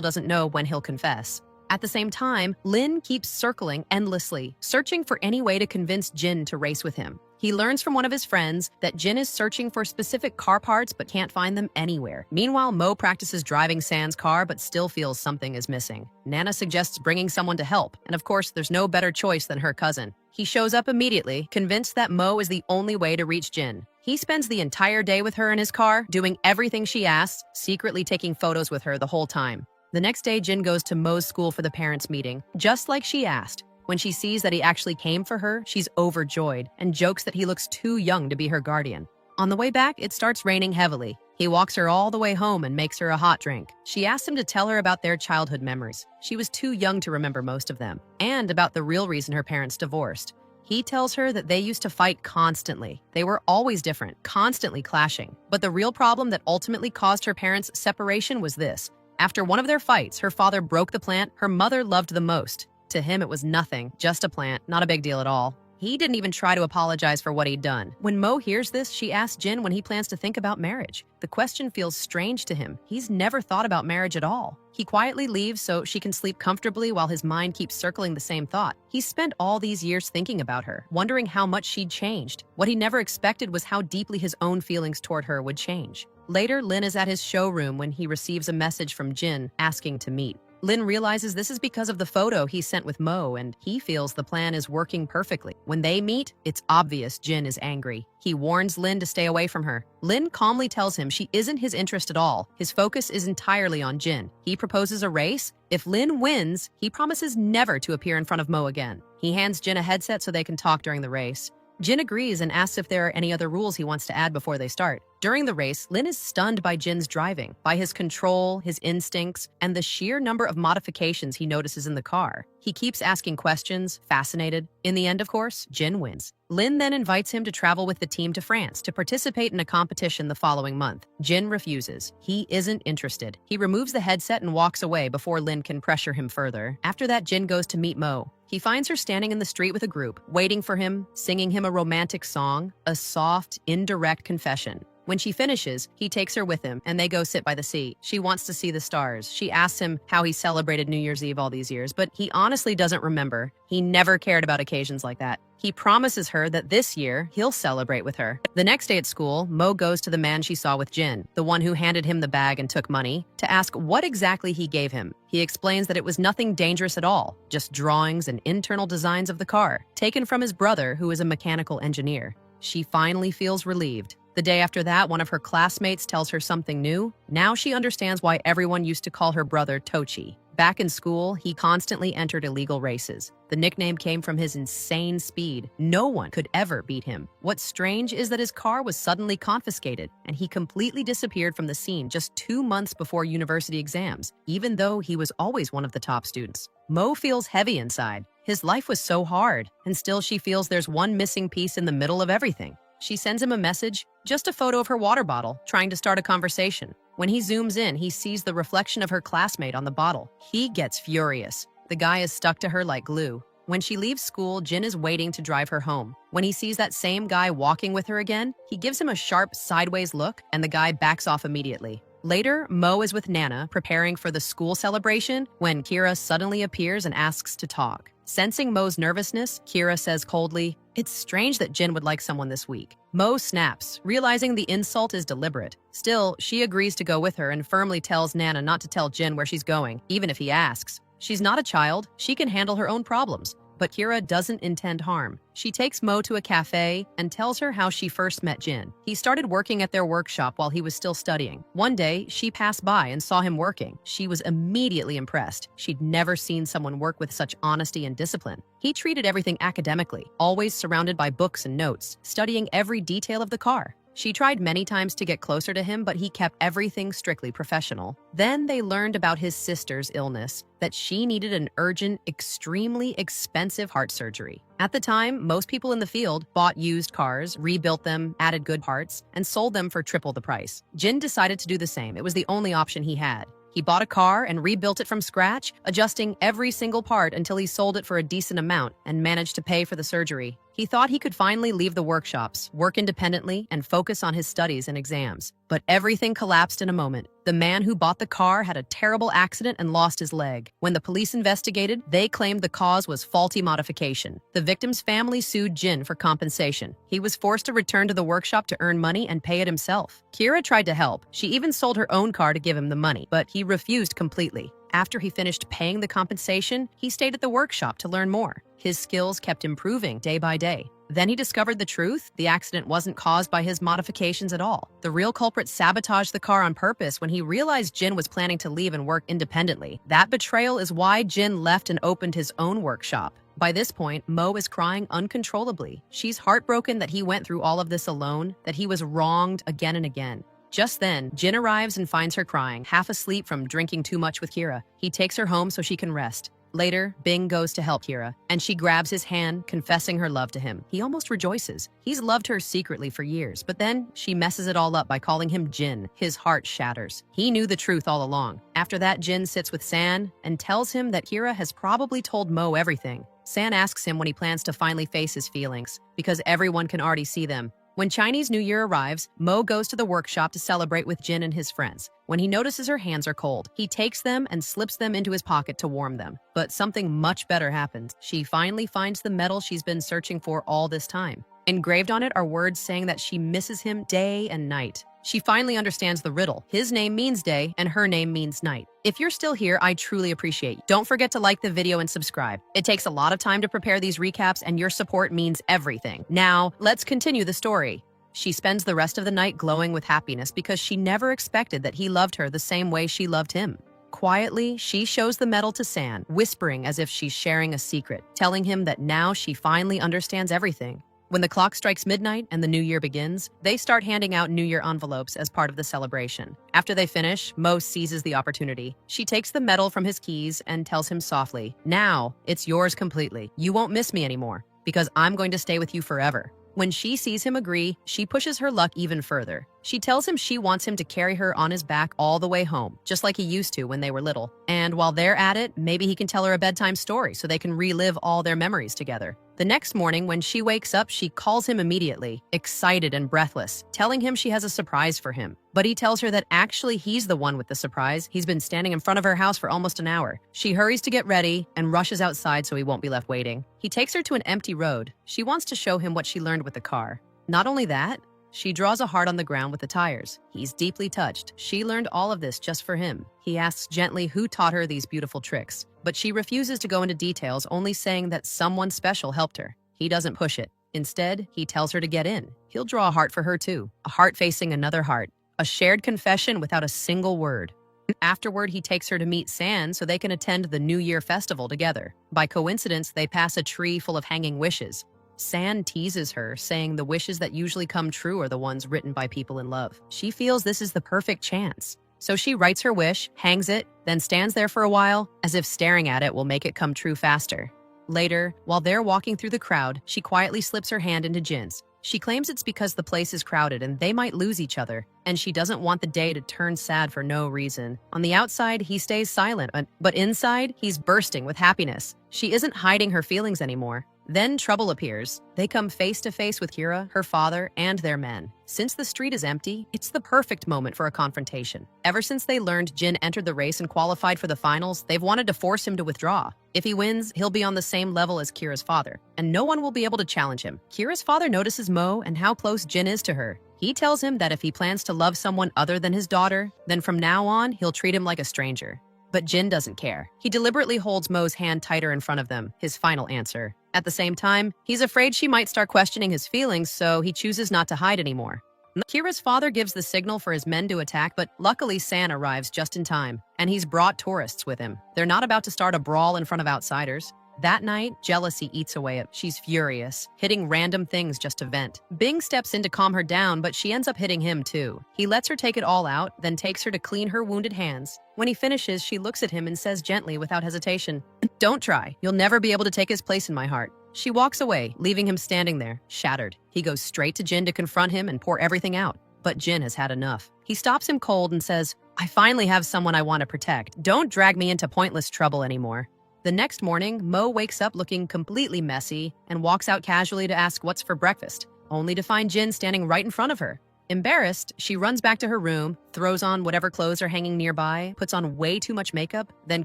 doesn't know when he'll confess. At the same time, Lin keeps circling endlessly, searching for any way to convince Jin to race with him. He learns from one of his friends that Jin is searching for specific car parts but can't find them anywhere. Meanwhile, Mo practices driving San's car but still feels something is missing. Nana suggests bringing someone to help, and of course, there's no better choice than her cousin. He shows up immediately, convinced that Mo is the only way to reach Jin. He spends the entire day with her in his car, doing everything she asks, secretly taking photos with her the whole time. The next day, Jin goes to Mo's school for the parents' meeting, just like she asked. When she sees that he actually came for her, she's overjoyed and jokes that he looks too young to be her guardian. On the way back, it starts raining heavily. He walks her all the way home and makes her a hot drink. She asks him to tell her about their childhood memories. She was too young to remember most of them, and about the real reason her parents divorced. He tells her that they used to fight constantly. They were always different, constantly clashing. But the real problem that ultimately caused her parents' separation was this. After one of their fights, her father broke the plant her mother loved the most. To him, it was nothing, just a plant, not a big deal at all. He didn't even try to apologize for what he'd done. When Mo hears this, she asks Jin when he plans to think about marriage. The question feels strange to him. He's never thought about marriage at all. He quietly leaves so she can sleep comfortably while his mind keeps circling the same thought. He's spent all these years thinking about her, wondering how much she'd changed. What he never expected was how deeply his own feelings toward her would change. Later, Lin is at his showroom when he receives a message from Jin asking to meet. Lin realizes this is because of the photo he sent with Mo, and he feels the plan is working perfectly. When they meet, it's obvious Jin is angry. He warns Lin to stay away from her. Lin calmly tells him she isn't his interest at all. His focus is entirely on Jin. He proposes a race. If Lin wins, he promises never to appear in front of Mo again. He hands Jin a headset so they can talk during the race. Jin agrees and asks if there are any other rules he wants to add before they start. During the race, Lin is stunned by Jin's driving, by his control, his instincts, and the sheer number of modifications he notices in the car. He keeps asking questions, fascinated. In the end, of course, Jin wins. Lin then invites him to travel with the team to France to participate in a competition the following month. Jin refuses. He isn't interested. He removes the headset and walks away before Lin can pressure him further. After that, Jin goes to meet Mo. He finds her standing in the street with a group, waiting for him, singing him a romantic song, a soft, indirect confession. When she finishes, he takes her with him, and they go sit by the sea. She wants to see the stars. She asks him how he celebrated New Year's Eve all these years, but he honestly doesn't remember. He never cared about occasions like that. He promises her that this year, he'll celebrate with her. The next day at school, Mo goes to the man she saw with Jin, the one who handed him the bag and took money, to ask what exactly he gave him. He explains that it was nothing dangerous at all, just drawings and internal designs of the car, taken from his brother, who is a mechanical engineer. She finally feels relieved. The day after that, one of her classmates tells her something new. Now she understands why everyone used to call her brother Tochi. Back in school, he constantly entered illegal races. The nickname came from his insane speed. No one could ever beat him. What's strange is that his car was suddenly confiscated, and he completely disappeared from the scene just 2 months before university exams, even though he was always one of the top students. Mo feels heavy inside. His life was so hard, and still she feels there's one missing piece in the middle of everything. She sends him a message, just a photo of her water bottle, trying to start a conversation. When he zooms in, he sees the reflection of her classmate on the bottle. He gets furious. The guy is stuck to her like glue. When she leaves school, Jin is waiting to drive her home. When he sees that same guy walking with her again, he gives him a sharp sideways look, and the guy backs off immediately. Later, Mo is with Nana, preparing for the school celebration, when Kira suddenly appears and asks to talk. Sensing Mo's nervousness, Kira says coldly, "It's strange that Jin would like someone this week." Mo snaps, realizing the insult is deliberate. Still, she agrees to go with her and firmly tells Nana not to tell Jin where she's going, even if he asks. She's not a child, she can handle her own problems. but Kira doesn't intend harm. She takes Mo to a cafe and tells her how she first met Jin. He started working at their workshop while he was still studying. One day, she passed by and saw him working. She was immediately impressed. She'd never seen someone work with such honesty and discipline. He treated everything academically, always surrounded by books and notes, studying every detail of the car. She tried many times to get closer to him, but he kept everything strictly professional. Then they learned about his sister's illness, that she needed an urgent, extremely expensive heart surgery. At the time, most people in the field bought used cars, rebuilt them, added good parts, and sold them for triple the price. Jin decided to do the same. It was the only option he had. He bought a car and rebuilt it from scratch, adjusting every single part until he sold it for a decent amount and managed to pay for the surgery. He thought he could finally leave the workshops, work independently, and focus on his studies and exams. But everything collapsed in a moment. The man who bought the car had a terrible accident and lost his leg. When the police investigated, they claimed the cause was faulty modification. The victim's family sued Jin for compensation. He was forced to return to the workshop to earn money and pay it himself. Kira tried to help. She even sold her own car to give him the money, but he refused completely. After he finished paying the compensation, he stayed at the workshop to learn more. His skills kept improving day by day. Then he discovered the truth. The accident wasn't caused by his modifications at all. The real culprit sabotaged the car on purpose when he realized Jin was planning to leave and work independently. That betrayal is why Jin left and opened his own workshop. By this point, Mo is crying uncontrollably. She's heartbroken that he went through all of this alone, that he was wronged again and again. Just then, Jin arrives and finds her crying, half asleep from drinking too much with Kira. He takes her home so she can rest. Later, Bing goes to help Kira, and she grabs his hand, confessing her love to him. He almost rejoices. He's loved her secretly for years, but then she messes it all up by calling him Jin. His heart shatters. He knew the truth all along. After that, Jin sits with San and tells him that Kira has probably told Mo everything. San asks him when he plans to finally face his feelings, because everyone can already see them. When Chinese New Year arrives, Mo goes to the workshop to celebrate with Jin and his friends. When he notices her hands are cold, he takes them and slips them into his pocket to warm them. But something much better happens. She finally finds the medal she's been searching for all this time. Engraved on it are words saying that she misses him day and night. She finally understands the riddle. His name means day, and her name means night. If you're still here, I truly appreciate you. Don't forget to like the video and subscribe. It takes a lot of time to prepare these recaps, and your support means everything. Now, let's continue the story. She spends the rest of the night glowing with happiness because she never expected that he loved her the same way she loved him. Quietly, she shows the medal to San, whispering as if she's sharing a secret, telling him that now she finally understands everything. When the clock strikes midnight and the new year begins, they start handing out New Year envelopes as part of the celebration. After they finish, Mo seizes the opportunity. She takes the medal from his keys and tells him softly, "Now, it's yours completely. You won't miss me anymore, because I'm going to stay with you forever." When she sees him agree, she pushes her luck even further. She tells him she wants him to carry her on his back all the way home, just like he used to when they were little. And while they're at it, maybe he can tell her a bedtime story so they can relive all their memories together. The next morning, when she wakes up, she calls him immediately, excited and breathless, telling him she has a surprise for him. But he tells her that actually he's the one with the surprise. He's been standing in front of her house for almost an hour. She hurries to get ready and rushes outside so he won't be left waiting. He takes her to an empty road. She wants to show him what she learned with the car. Not only that, she draws a heart on the ground with the tires. He's deeply touched. She learned all of this just for him. He asks gently who taught her these beautiful tricks, but she refuses to go into details, only saying that someone special helped her. He doesn't push it. Instead, he tells her to get in. He'll draw a heart for her too, a heart facing another heart, a shared confession without a single word. Afterward, he takes her to meet San so they can attend the New Year festival together. By coincidence, they pass a tree full of hanging wishes. San teases her, saying the wishes that usually come true are the ones written by people in love. She feels this is the perfect chance. So she writes her wish, hangs it, then stands there for a while, as if staring at it will make it come true faster. Later, while they're walking through the crowd, she quietly slips her hand into Jin's. She claims it's because the place is crowded and they might lose each other, and she doesn't want the day to turn sad for no reason. On the outside, he stays silent, but inside, he's bursting with happiness. She isn't hiding her feelings anymore. Then trouble appears. They come face to face with Kira, her father, and their men. Since the street is empty, it's the perfect moment for a confrontation. Ever since they learned Jin entered the race and qualified for the finals, they've wanted to force him to withdraw. If he wins, he'll be on the same level as Kira's father, and no one will be able to challenge him. Kira's father notices Mo and how close Jin is to her. He tells him that if he plans to love someone other than his daughter, then from now on, he'll treat him like a stranger. But Jin doesn't care. He deliberately holds Mo's hand tighter in front of them, his final answer. At the same time, he's afraid she might start questioning his feelings, so he chooses not to hide anymore. Kira's father gives the signal for his men to attack, but luckily San arrives just in time, and he's brought tourists with him. They're not about to start a brawl in front of outsiders. That night, jealousy eats away at her. She's furious, hitting random things just to vent. Bing steps in to calm her down, but she ends up hitting him too. He lets her take it all out, then takes her to clean her wounded hands. When he finishes, she looks at him and says gently, without hesitation, "Don't try. You'll never be able to take his place in my heart." She walks away, leaving him standing there, shattered. He goes straight to Jin to confront him and pour everything out. But Jin has had enough. He stops him cold and says, "I finally have someone I want to protect. Don't drag me into pointless trouble anymore." The next morning, Mo wakes up looking completely messy and walks out casually to ask what's for breakfast, only to find Jin standing right in front of her. Embarrassed, she runs back to her room, throws on whatever clothes are hanging nearby, puts on way too much makeup, then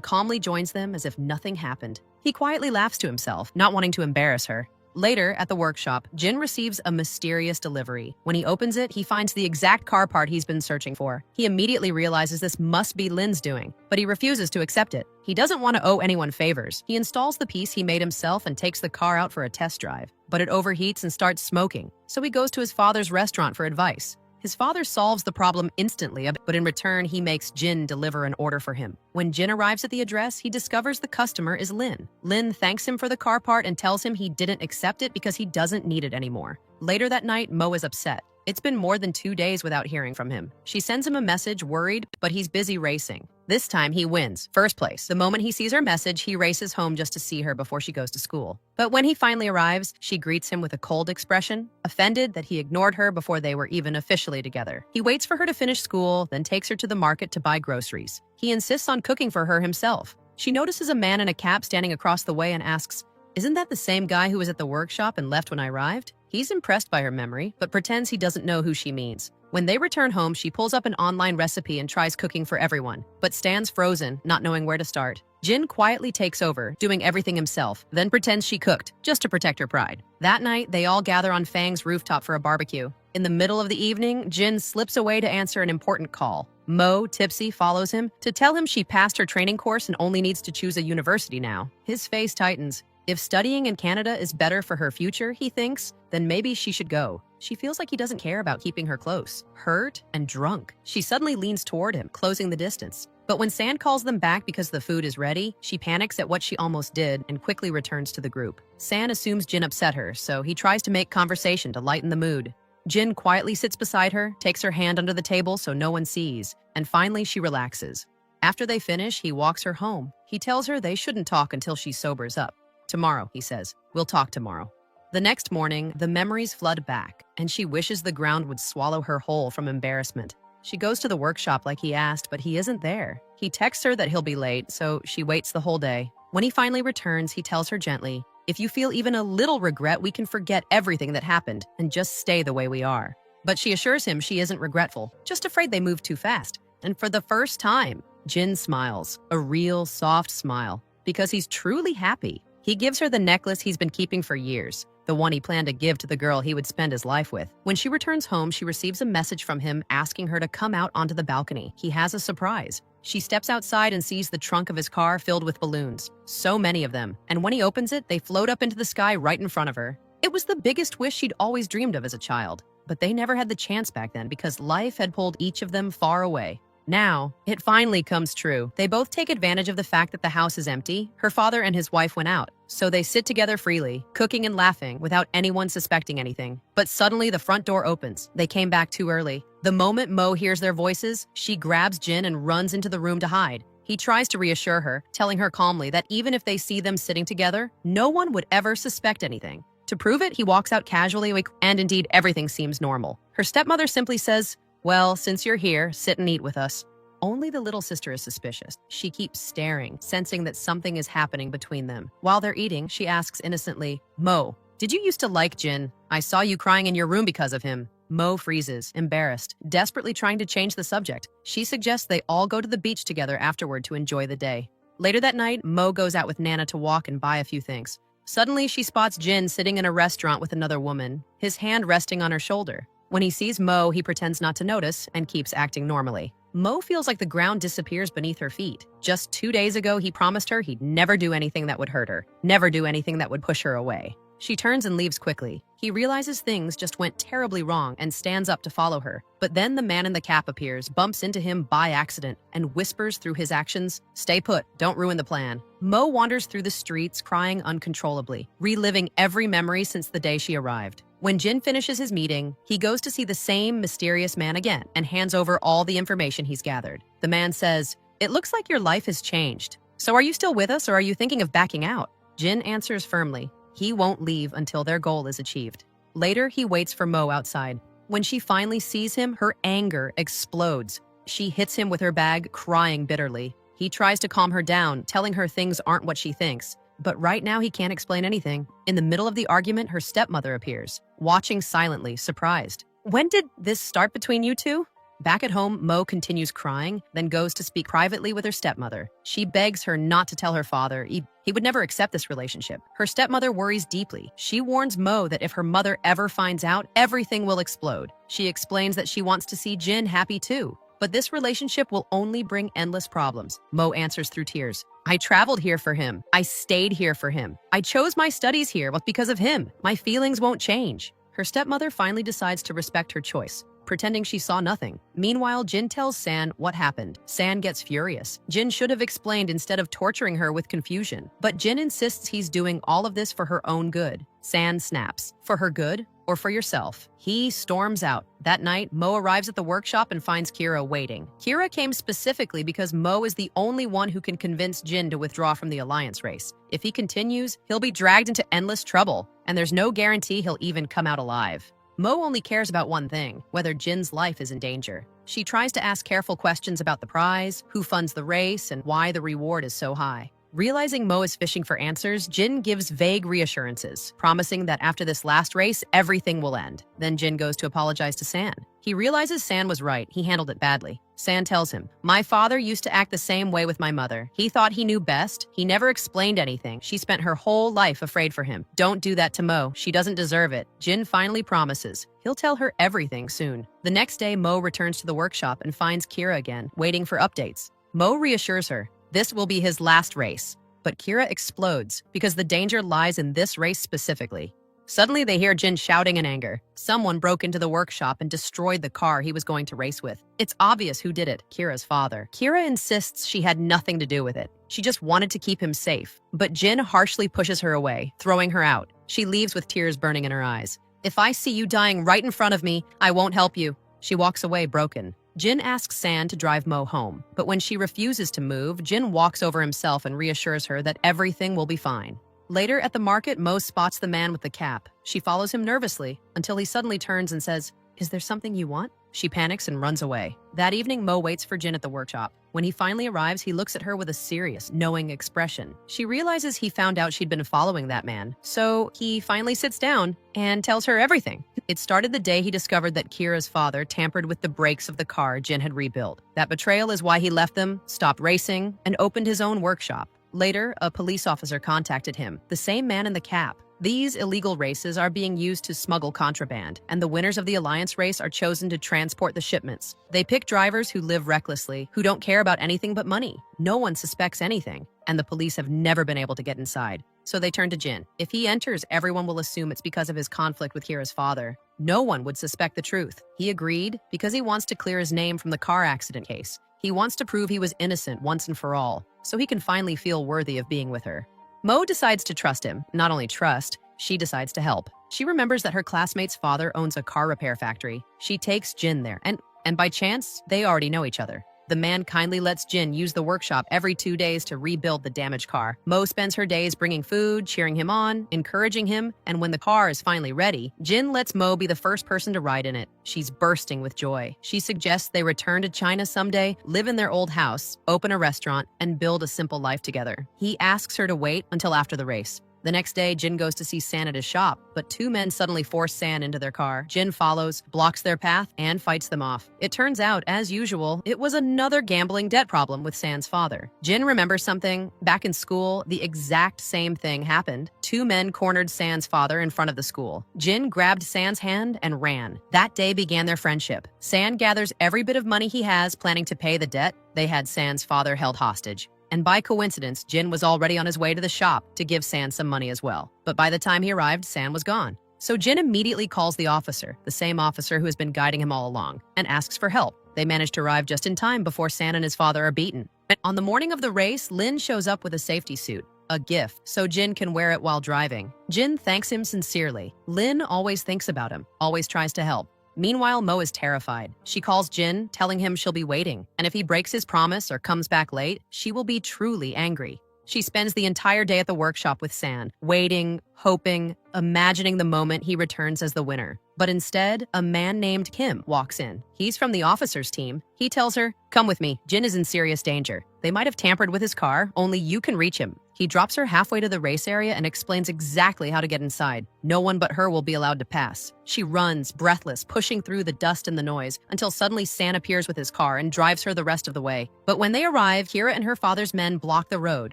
calmly joins them as if nothing happened. He quietly laughs to himself, not wanting to embarrass her. Later, at the workshop, Jin receives a mysterious delivery. When he opens it, he finds the exact car part he's been searching for. He immediately realizes this must be Lin's doing, but he refuses to accept it. He doesn't want to owe anyone favors. He installs the piece he made himself and takes the car out for a test drive. But it overheats and starts smoking, so he goes to his father's restaurant for advice. His father solves the problem instantly, but in return, he makes Jin deliver an order for him. When Jin arrives at the address, he discovers the customer is Lin. Lin thanks him for the car part and tells him he didn't accept it because he doesn't need it anymore. Later that night, Mo is upset. It's been more than 2 days without hearing from him. She sends him a message, worried, but he's busy racing. This time, he wins, first place. The moment he sees her message, he races home just to see her before she goes to school. But when he finally arrives, she greets him with a cold expression, offended that he ignored her before they were even officially together. He waits for her to finish school, then takes her to the market to buy groceries. He insists on cooking for her himself. She notices a man in a cap standing across the way and asks, "Isn't that the same guy who was at the workshop and left when I arrived?" He's impressed by her memory, but pretends he doesn't know who she means. When they return home, she pulls up an online recipe and tries cooking for everyone, but stands frozen, not knowing where to start. Jin quietly takes over, doing everything himself, then pretends she cooked, just to protect her pride. That night, they all gather on Fang's rooftop for a barbecue. In the middle of the evening, Jin slips away to answer an important call. Mo, tipsy, follows him to tell him she passed her training course and only needs to choose a university now. His face tightens. If studying in Canada is better for her future, he thinks, then maybe she should go. She feels like he doesn't care about keeping her close. Hurt and drunk, she suddenly leans toward him, closing the distance. But when San calls them back because the food is ready, she panics at what she almost did and quickly returns to the group. San assumes Jin upset her, so he tries to make conversation to lighten the mood. Jin quietly sits beside her, takes her hand under the table so no one sees, and finally she relaxes. After they finish, he walks her home. He tells her they shouldn't talk until she sobers up. "Tomorrow," he says. "We'll talk tomorrow." The next morning, the memories flood back, and she wishes the ground would swallow her whole from embarrassment. She goes to the workshop like he asked, but he isn't there. He texts her that he'll be late, so she waits the whole day. When he finally returns, he tells her gently, "If you feel even a little regret, we can forget everything that happened and just stay the way we are." But she assures him she isn't regretful, just afraid they moved too fast. And for the first time, Jin smiles, a real soft smile, because he's truly happy. He gives her the necklace he's been keeping for years, the one he planned to give to the girl he would spend his life with. When she returns home, she receives a message from him asking her to come out onto the balcony. He has a surprise. She steps outside and sees the trunk of his car filled with balloons, so many of them. And when he opens it, they float up into the sky right in front of her. It was the biggest wish she'd always dreamed of as a child, but they never had the chance back then because life had pulled each of them far away. Now, it finally comes true. They both take advantage of the fact that the house is empty. Her father and his wife went out, so they sit together freely, cooking and laughing without anyone suspecting anything. But suddenly the front door opens. They came back too early. The moment Mo hears their voices, she grabs Jin and runs into the room to hide. He tries to reassure her, telling her calmly that even if they see them sitting together, no one would ever suspect anything. To prove it, he walks out casually, and indeed everything seems normal. Her stepmother simply says, "Well, since you're here, sit and eat with us." Only the little sister is suspicious. She keeps staring, sensing that something is happening between them. While they're eating, she asks innocently, "Mo, did you used to like Jin? I saw you crying in your room because of him." Mo freezes, embarrassed, desperately trying to change the subject. She suggests they all go to the beach together afterward to enjoy the day. Later that night, Mo goes out with Nana to walk and buy a few things. Suddenly, she spots Jin sitting in a restaurant with another woman, his hand resting on her shoulder. When he sees Mo, he pretends not to notice and keeps acting normally. Mo feels like the ground disappears beneath her feet. Just 2 days ago, he promised her he'd never do anything that would hurt her, never do anything that would push her away. She turns and leaves quickly. He realizes things just went terribly wrong and stands up to follow her. But then the man in the cap appears, bumps into him by accident, and whispers through his actions, "Stay put, don't ruin the plan." Mo wanders through the streets, crying uncontrollably, reliving every memory since the day she arrived. When Jin finishes his meeting, he goes to see the same mysterious man again and hands over all the information he's gathered. The man says, "It looks like your life has changed. So are you still with us or are you thinking of backing out?" Jin answers firmly. He won't leave until their goal is achieved. Later, he waits for Mo outside. When she finally sees him, her anger explodes. She hits him with her bag, crying bitterly. He tries to calm her down, telling her things aren't what she thinks. But right now, he can't explain anything. In the middle of the argument, her stepmother appears, watching silently, surprised. "When did this start between you two?" Back at home, Mo continues crying, then goes to speak privately with her stepmother. She begs her not to tell her father. He would never accept this relationship. Her stepmother worries deeply. She warns Mo that if her mother ever finds out, everything will explode. She explains that she wants to see Jin happy too. But this relationship will only bring endless problems. Mo answers through tears. "I traveled here for him. I stayed here for him. I chose my studies here because of him. My feelings won't change." Her stepmother finally decides to respect her choice, pretending she saw nothing. Meanwhile, Jin tells San what happened. San gets furious. Jin should have explained instead of torturing her with confusion. But Jin insists he's doing all of this for her own good. San snaps. "For her good? Or for yourself?" He storms out. That night, Mo arrives at the workshop and finds Kira waiting. Kira came specifically because Mo is the only one who can convince Jin to withdraw from the alliance race. If he continues, he'll be dragged into endless trouble, and there's no guarantee he'll even come out alive. Mo only cares about one thing, whether Jin's life is in danger. She tries to ask careful questions about the prize, who funds the race, and why the reward is so high. Realizing Mo is fishing for answers, Jin gives vague reassurances, promising that after this last race, everything will end. Then Jin goes to apologize to San. He realizes San was right. He handled it badly. San tells him, "My father used to act the same way with my mother. He thought he knew best. He never explained anything. She spent her whole life afraid for him. Don't do that to Mo. She doesn't deserve it." Jin finally promises he'll tell her everything soon. The next day, Mo returns to the workshop and finds Kira again, waiting for updates. Mo reassures her this will be his last race. But Kira explodes because the danger lies in this race specifically. Suddenly, they hear Jin shouting in anger. Someone broke into the workshop and destroyed the car he was going to race with. It's obvious who did it, Kira's father. Kira insists she had nothing to do with it. She just wanted to keep him safe. But Jin harshly pushes her away, throwing her out. She leaves with tears burning in her eyes. "If I see you dying right in front of me, I won't help you." She walks away broken. Jin asks San to drive Mo home, but when she refuses to move, Jin walks over himself and reassures her that everything will be fine. Later at the market, Mo spots the man with the cap. She follows him nervously until he suddenly turns and says, "Is there something you want?" She panics and runs away. That evening, Mo waits for Jin at the workshop. When he finally arrives, he looks at her with a serious, knowing expression. She realizes he found out she'd been following that man, so he finally sits down and tells her everything. It started the day he discovered that Kira's father tampered with the brakes of the car Jin had rebuilt. That betrayal is why he left them, stopped racing, and opened his own workshop. Later, a police officer contacted him, the same man in the cap. These illegal races are being used to smuggle contraband, and the winners of the Alliance race are chosen to transport the shipments. They pick drivers who live recklessly, who don't care about anything but money. No one suspects anything, and the police have never been able to get inside. So they turn to Jin. If he enters, everyone will assume it's because of his conflict with Kira's father. No one would suspect the truth. He agreed because he wants to clear his name from the car accident case. He wants to prove he was innocent once and for all, so he can finally feel worthy of being with her. Mo decides to trust him. Not only trust, she decides to help. She remembers that her classmate's father owns a car repair factory. She takes Jin there, and by chance, they already know each other. The man kindly lets Jin use the workshop every 2 days to rebuild the damaged car. Mo spends her days bringing food, cheering him on, encouraging him, and when the car is finally ready, Jin lets Mo be the first person to ride in it. She's bursting with joy. She suggests they return to China someday, live in their old house, open a restaurant, and build a simple life together. He asks her to wait until after the race. The next day, Jin goes to see San at his shop, but two men suddenly force San into their car. Jin follows, blocks their path, and fights them off. It turns out, as usual, it was another gambling debt problem with San's father. Jin remembers something. Back in school, the exact same thing happened. Two men cornered San's father in front of the school. Jin grabbed San's hand and ran. That day began their friendship. San gathers every bit of money he has, planning to pay the debt they had San's father held hostage. And by coincidence, Jin was already on his way to the shop to give San some money as well. But by the time he arrived, San was gone. So Jin immediately calls the officer, the same officer who has been guiding him all along, and asks for help. They manage to arrive just in time before San and his father are beaten. On the morning of the race, Lin shows up with a safety suit, a gift, so Jin can wear it while driving. Jin thanks him sincerely. Lin always thinks about him, always tries to help. Meanwhile, Mo is terrified. She calls Jin, telling him she'll be waiting, and if he breaks his promise or comes back late, she will be truly angry. She spends the entire day at the workshop with San, waiting, hoping, imagining the moment he returns as the winner. But instead, a man named Kim walks in. He's from the officers' team. He tells her, "Come with me. Jin is in serious danger. They might have tampered with his car. Only you can reach him." He drops her halfway to the race area and explains exactly how to get inside. No one but her will be allowed to pass. She runs, breathless, pushing through the dust and the noise, until suddenly San appears with his car and drives her the rest of the way. But when they arrive, Kira and her father's men block the road,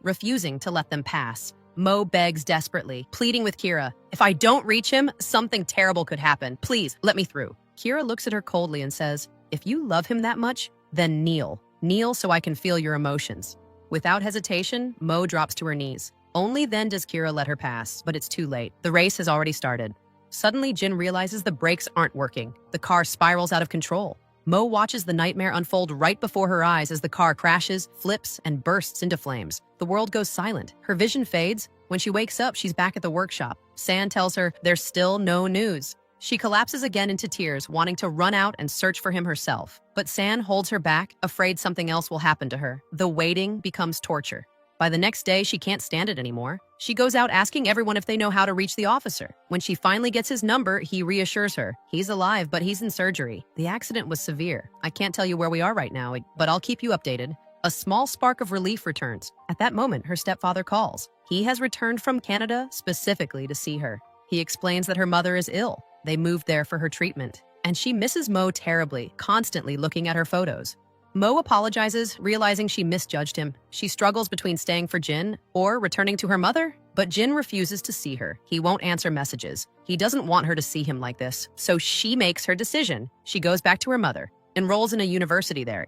refusing to let them pass. Mo begs desperately, pleading with Kira, "If I don't reach him, something terrible could happen. Please, let me through." Kira looks at her coldly and says, "If you love him that much, then kneel. Kneel so I can feel your emotions." Without hesitation, Mo drops to her knees. Only then does Kira let her pass, but it's too late. The race has already started. Suddenly, Jin realizes the brakes aren't working. The car spirals out of control. Mo watches the nightmare unfold right before her eyes as the car crashes, flips, and bursts into flames. The world goes silent. Her vision fades. When she wakes up, she's back at the workshop. San tells her there's still no news. She collapses again into tears, wanting to run out and search for him herself. But San holds her back, afraid something else will happen to her. The waiting becomes torture. By the next day, she can't stand it anymore. She goes out asking everyone if they know how to reach the officer. When she finally gets his number, he reassures her. He's alive, but he's in surgery. The accident was severe. I can't tell you where we are right now, but I'll keep you updated. A small spark of relief returns. At that moment, her stepfather calls. He has returned from Canada specifically to see her. He explains that her mother is ill. They moved there for her treatment. And she misses Mo terribly, constantly looking at her photos. Mo apologizes, realizing she misjudged him. She struggles between staying for Jin or returning to her mother, but Jin refuses to see her. He won't answer messages. He doesn't want her to see him like this, so she makes her decision. She goes back to her mother, enrolls in a university there,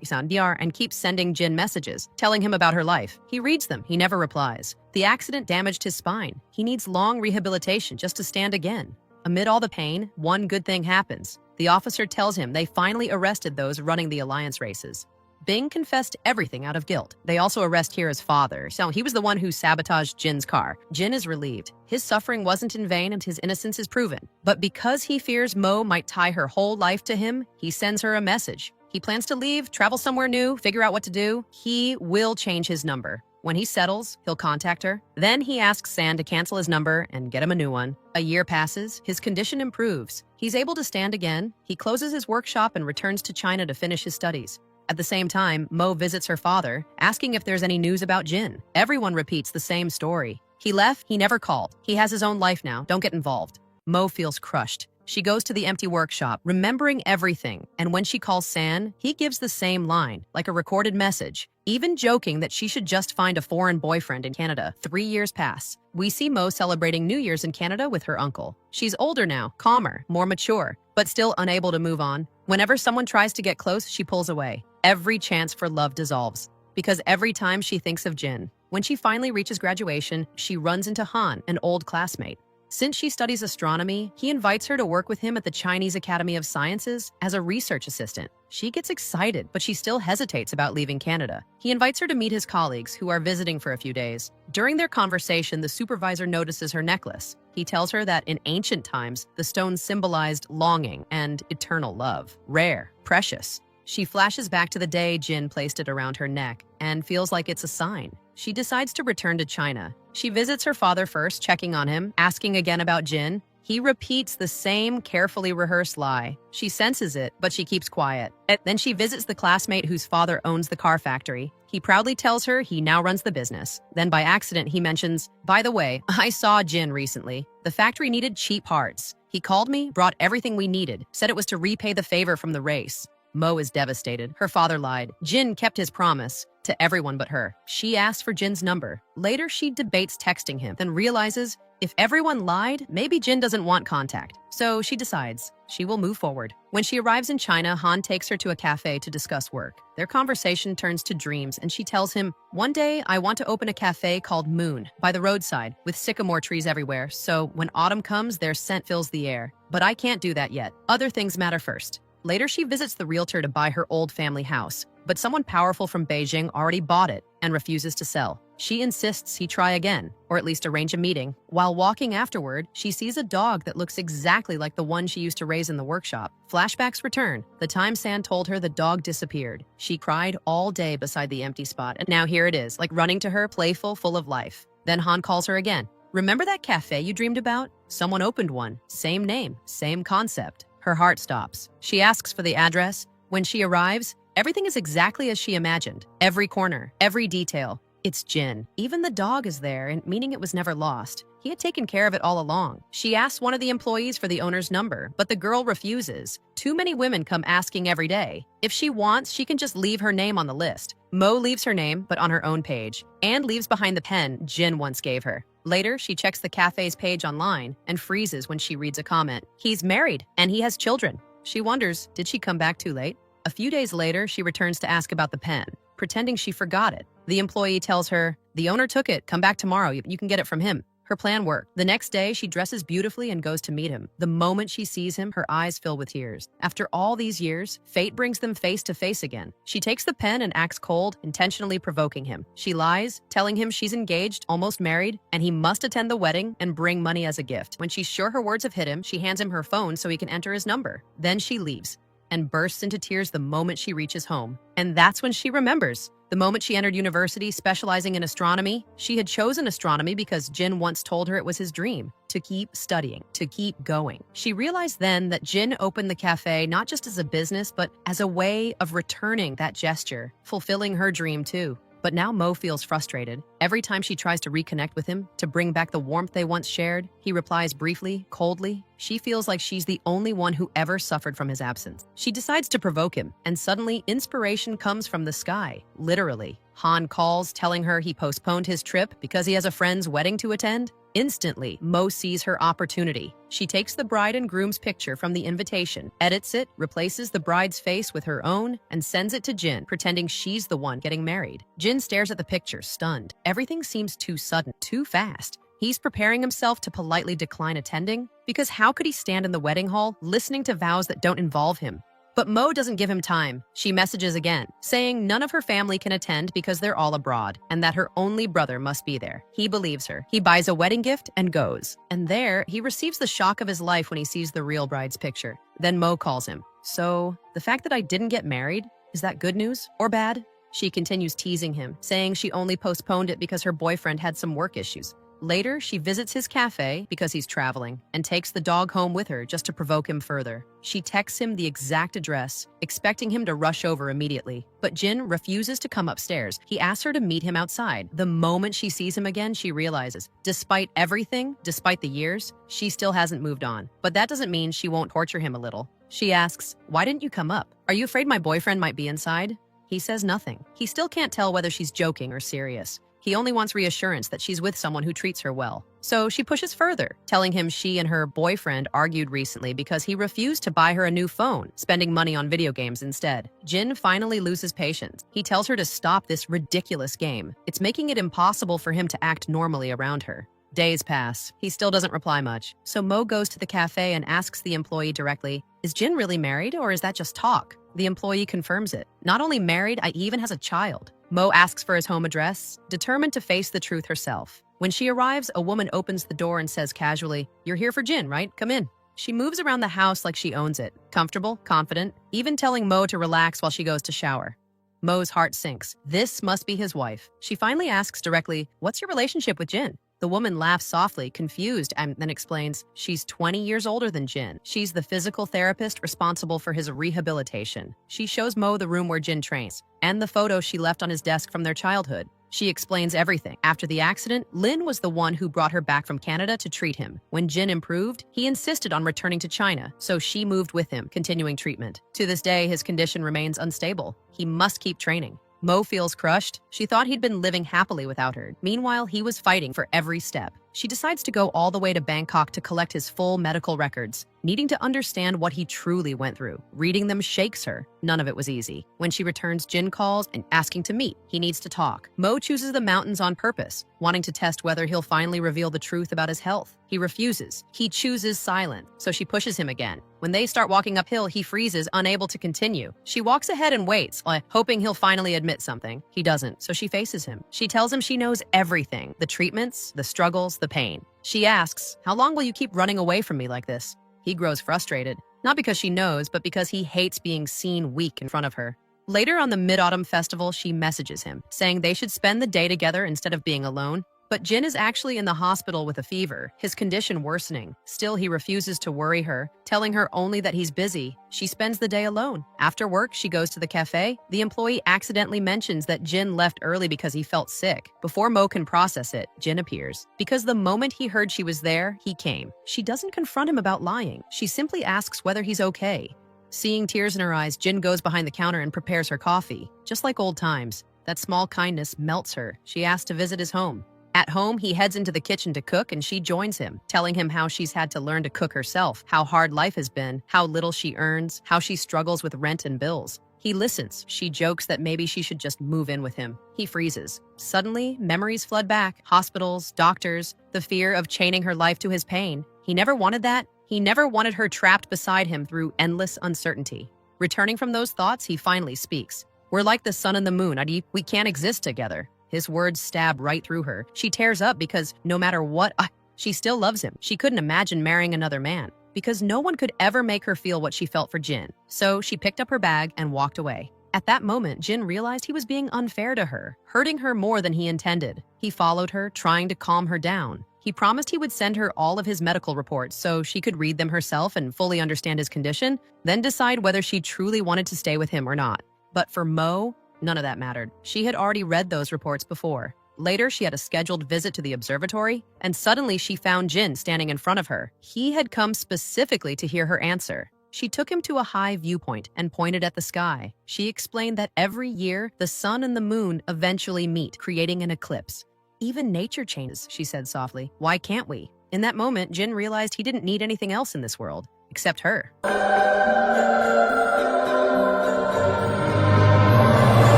and keeps sending Jin messages, telling him about her life. He reads them. He never replies. The accident damaged his spine. He needs long rehabilitation just to stand again. Amid all the pain, one good thing happens. The officer tells him they finally arrested those running the alliance races. Bing confessed everything out of guilt. They also arrest Kira's father, so he was the one who sabotaged Jin's car. Jin is relieved. His suffering wasn't in vain and his innocence is proven. But because he fears Mo might tie her whole life to him, he sends her a message. He plans to leave, travel somewhere new, figure out what to do. He will change his number. When he settles, he'll contact her. Then he asks San to cancel his number and get him a new one. A year passes. His condition improves. He's able to stand again. He closes his workshop and returns to China to finish his studies. At the same time, Mo visits her father, asking if there's any news about Jin. Everyone repeats the same story. He left, he never called. He has his own life now, don't get involved. Mo feels crushed. She goes to the empty workshop, remembering everything. And when she calls San, he gives the same line, like a recorded message, even joking that she should just find a foreign boyfriend in Canada. 3 years pass. We see Mo celebrating New Year's in Canada with her uncle. She's older now, calmer, more mature, but still unable to move on. Whenever someone tries to get close, she pulls away. Every chance for love dissolves, because every time she thinks of Jin. When she finally reaches graduation, she runs into Han, an old classmate. Since she studies astronomy, he invites her to work with him at the Chinese Academy of Sciences as a research assistant. She gets excited, but she still hesitates about leaving Canada. He invites her to meet his colleagues, who are visiting for a few days. During their conversation, the supervisor notices her necklace. He tells her that in ancient times, the stone symbolized longing and eternal love. Rare, precious. She flashes back to the day Jin placed it around her neck and feels like it's a sign. She decides to return to China. She visits her father first, checking on him, asking again about Jin. He repeats the same carefully rehearsed lie. She senses it, but she keeps quiet. And then she visits the classmate whose father owns the car factory. He proudly tells her he now runs the business. Then by accident, he mentions, "By the way, I saw Jin recently. The factory needed cheap parts. He called me, brought everything we needed, said it was to repay the favor from the race." Mo is devastated. Her father lied. Jin kept his promise to everyone but her. She asks for Jin's number. Later, she debates texting him, then realizes if everyone lied, maybe Jin doesn't want contact. So she decides she will move forward. When she arrives in China, Han takes her to a cafe to discuss work. Their conversation turns to dreams, and she tells him, "One day, I want to open a cafe called Moon by the roadside with sycamore trees everywhere, so when autumn comes, their scent fills the air. But I can't do that yet. Other things matter first." Later, she visits the realtor to buy her old family house, but someone powerful from Beijing already bought it and refuses to sell. She insists he try again, or at least arrange a meeting. While walking afterward, she sees a dog that looks exactly like the one she used to raise in the workshop. Flashbacks return. The time San told her the dog disappeared. She cried all day beside the empty spot, and now here it is, like running to her, playful, full of life. Then Han calls her again. "Remember that cafe you dreamed about? Someone opened one. Same name, same concept." Her heart stops. She asks for the address. When she arrives, everything is exactly as she imagined. Every corner, every detail. It's Jin. Even the dog is there, and meaning it was never lost. He had taken care of it all along. She asks one of the employees for the owner's number, but the girl refuses. Too many women come asking every day. If she wants, she can just leave her name on the list. Mo leaves her name, but on her own page, and leaves behind the pen Jin once gave her. Later, she checks the cafe's page online and freezes when she reads a comment. He's married, and he has children. She wonders, did she come back too late? A few days later, she returns to ask about the pen, pretending she forgot it. The employee tells her, "The owner took it. Come back tomorrow. You can get it from him." Her plan worked. The next day, she dresses beautifully and goes to meet him. The moment she sees him, her eyes fill with tears. After all these years, fate brings them face to face again. She takes the pen and acts cold, intentionally provoking him. She lies, telling him she's engaged, almost married, and he must attend the wedding and bring money as a gift. When she's sure her words have hit him, she hands him her phone so he can enter his number. Then she leaves and bursts into tears the moment she reaches home. And that's when she remembers. The moment she entered university specializing in astronomy, she had chosen astronomy because Jin once told her it was his dream to keep studying, to keep going. She realized then that Jin opened the cafe not just as a business, but as a way of returning that gesture, fulfilling her dream too. But now Mo feels frustrated. Every time she tries to reconnect with him, to bring back the warmth they once shared, he replies briefly, coldly. She feels like she's the only one who ever suffered from his absence. She decides to provoke him, and suddenly inspiration comes from the sky, literally. Han calls, telling her he postponed his trip because he has a friend's wedding to attend. Instantly, Mo sees her opportunity. She takes the bride and groom's picture from the invitation, edits it, replaces the bride's face with her own, and sends it to Jin, pretending she's the one getting married. Jin stares at the picture, stunned. Everything seems too sudden, too fast. He's preparing himself to politely decline attending, because how could he stand in the wedding hall, listening to vows that don't involve him? But Mo doesn't give him time. She messages again, saying none of her family can attend because they're all abroad, and that her only brother must be there. He believes her. He buys a wedding gift and goes. And there, he receives the shock of his life when he sees the real bride's picture. Then Mo calls him. "So, the fact that I didn't get married, is that good news or bad?" She continues teasing him, saying she only postponed it because her boyfriend had some work issues. Later, she visits his cafe because he's traveling and takes the dog home with her just to provoke him further. She texts him the exact address, expecting him to rush over immediately. But Jin refuses to come upstairs. He asks her to meet him outside. The moment she sees him again, she realizes, despite everything, despite the years, she still hasn't moved on. But that doesn't mean she won't torture him a little. She asks, "Why didn't you come up? Are you afraid my boyfriend might be inside?" He says nothing. He still can't tell whether she's joking or serious. He only wants reassurance that she's with someone who treats her well. So she pushes further, telling him she and her boyfriend argued recently because he refused to buy her a new phone, spending money on video games instead. Jin finally loses patience. He tells her to stop this ridiculous game. It's making it impossible for him to act normally around her. Days pass. He still doesn't reply much. So Mo goes to the cafe and asks the employee directly, "Is Jin really married, or is that just talk?" The employee confirms it. "Not only married, I even has a child." Mo asks for his home address, determined to face the truth herself. When she arrives, a woman opens the door and says casually, "You're here for Jin, right? Come in." She moves around the house like she owns it, comfortable, confident, even telling Mo to relax while she goes to shower. Mo's heart sinks. This must be his wife. She finally asks directly, "What's your relationship with Jin?" The woman laughs softly, confused, and then explains she's 20 years older than Jin. She's the physical therapist responsible for his rehabilitation. She shows Mo the room where Jin trains and the photo she left on his desk from their childhood. She explains everything. After the accident, Lin was the one who brought her back from Canada to treat him. When Jin improved, he insisted on returning to China, so she moved with him, continuing treatment. To this day, his condition remains unstable. He must keep training. Mo feels crushed. She thought he'd been living happily without her. Meanwhile, he was fighting for every step. She decides to go all the way to Bangkok to collect his full medical records, needing to understand what he truly went through. Reading them shakes her. None of it was easy. When she returns, Jin calls and asking to meet. He needs to talk. Mo chooses the mountains on purpose, wanting to test whether he'll finally reveal the truth about his health. He refuses. He chooses silence, so she pushes him again. When they start walking uphill, he freezes, unable to continue. She walks ahead and waits, hoping he'll finally admit something. He doesn't, so she faces him. She tells him she knows everything, the treatments, the struggles, the pain. She asks, "How long will you keep running away from me like this?" He grows frustrated, not because she knows, but because he hates being seen weak in front of her. Later on the Mid-Autumn Festival, she messages him, saying they should spend the day together instead of being alone. But Jin is actually in the hospital with a fever, his condition worsening. Still, he refuses to worry her, telling her only that he's busy. She spends the day alone. After work, she goes to the cafe. The employee accidentally mentions that Jin left early because he felt sick. Before Mo can process it, Jin appears. Because the moment he heard she was there, he came. She doesn't confront him about lying. She simply asks whether he's okay. Seeing tears in her eyes, Jin goes behind the counter and prepares her coffee. Just like old times, that small kindness melts her. She asks to visit his home. At home, he heads into the kitchen to cook and she joins him, telling him how she's had to learn to cook herself, how hard life has been, how little she earns, how she struggles with rent and bills. He listens. She jokes that maybe she should just move in with him. He freezes. Suddenly, memories flood back. Hospitals, doctors, the fear of chaining her life to his pain. He never wanted that. He never wanted her trapped beside him through endless uncertainty. Returning from those thoughts, he finally speaks. "We're like the sun and the moon, Adi. We can't exist together." His words stab right through her. She tears up because no matter what, she still loves him. She couldn't imagine marrying another man because no one could ever make her feel what she felt for Jin. So she picked up her bag and walked away. At that moment, Jin realized he was being unfair to her, hurting her more than he intended. He followed her, trying to calm her down. He promised he would send her all of his medical reports so she could read them herself and fully understand his condition, then decide whether she truly wanted to stay with him or not. But for Mo, none of that mattered. She had already read those reports before. Later, she had a scheduled visit to the observatory, and suddenly she found Jin standing in front of her. He had come specifically to hear her answer. She took him to a high viewpoint and pointed at the sky. She explained that every year, the sun and the moon eventually meet, creating an eclipse. "Even nature changes," she said softly. "Why can't we?" In that moment, Jin realized he didn't need anything else in this world, except her.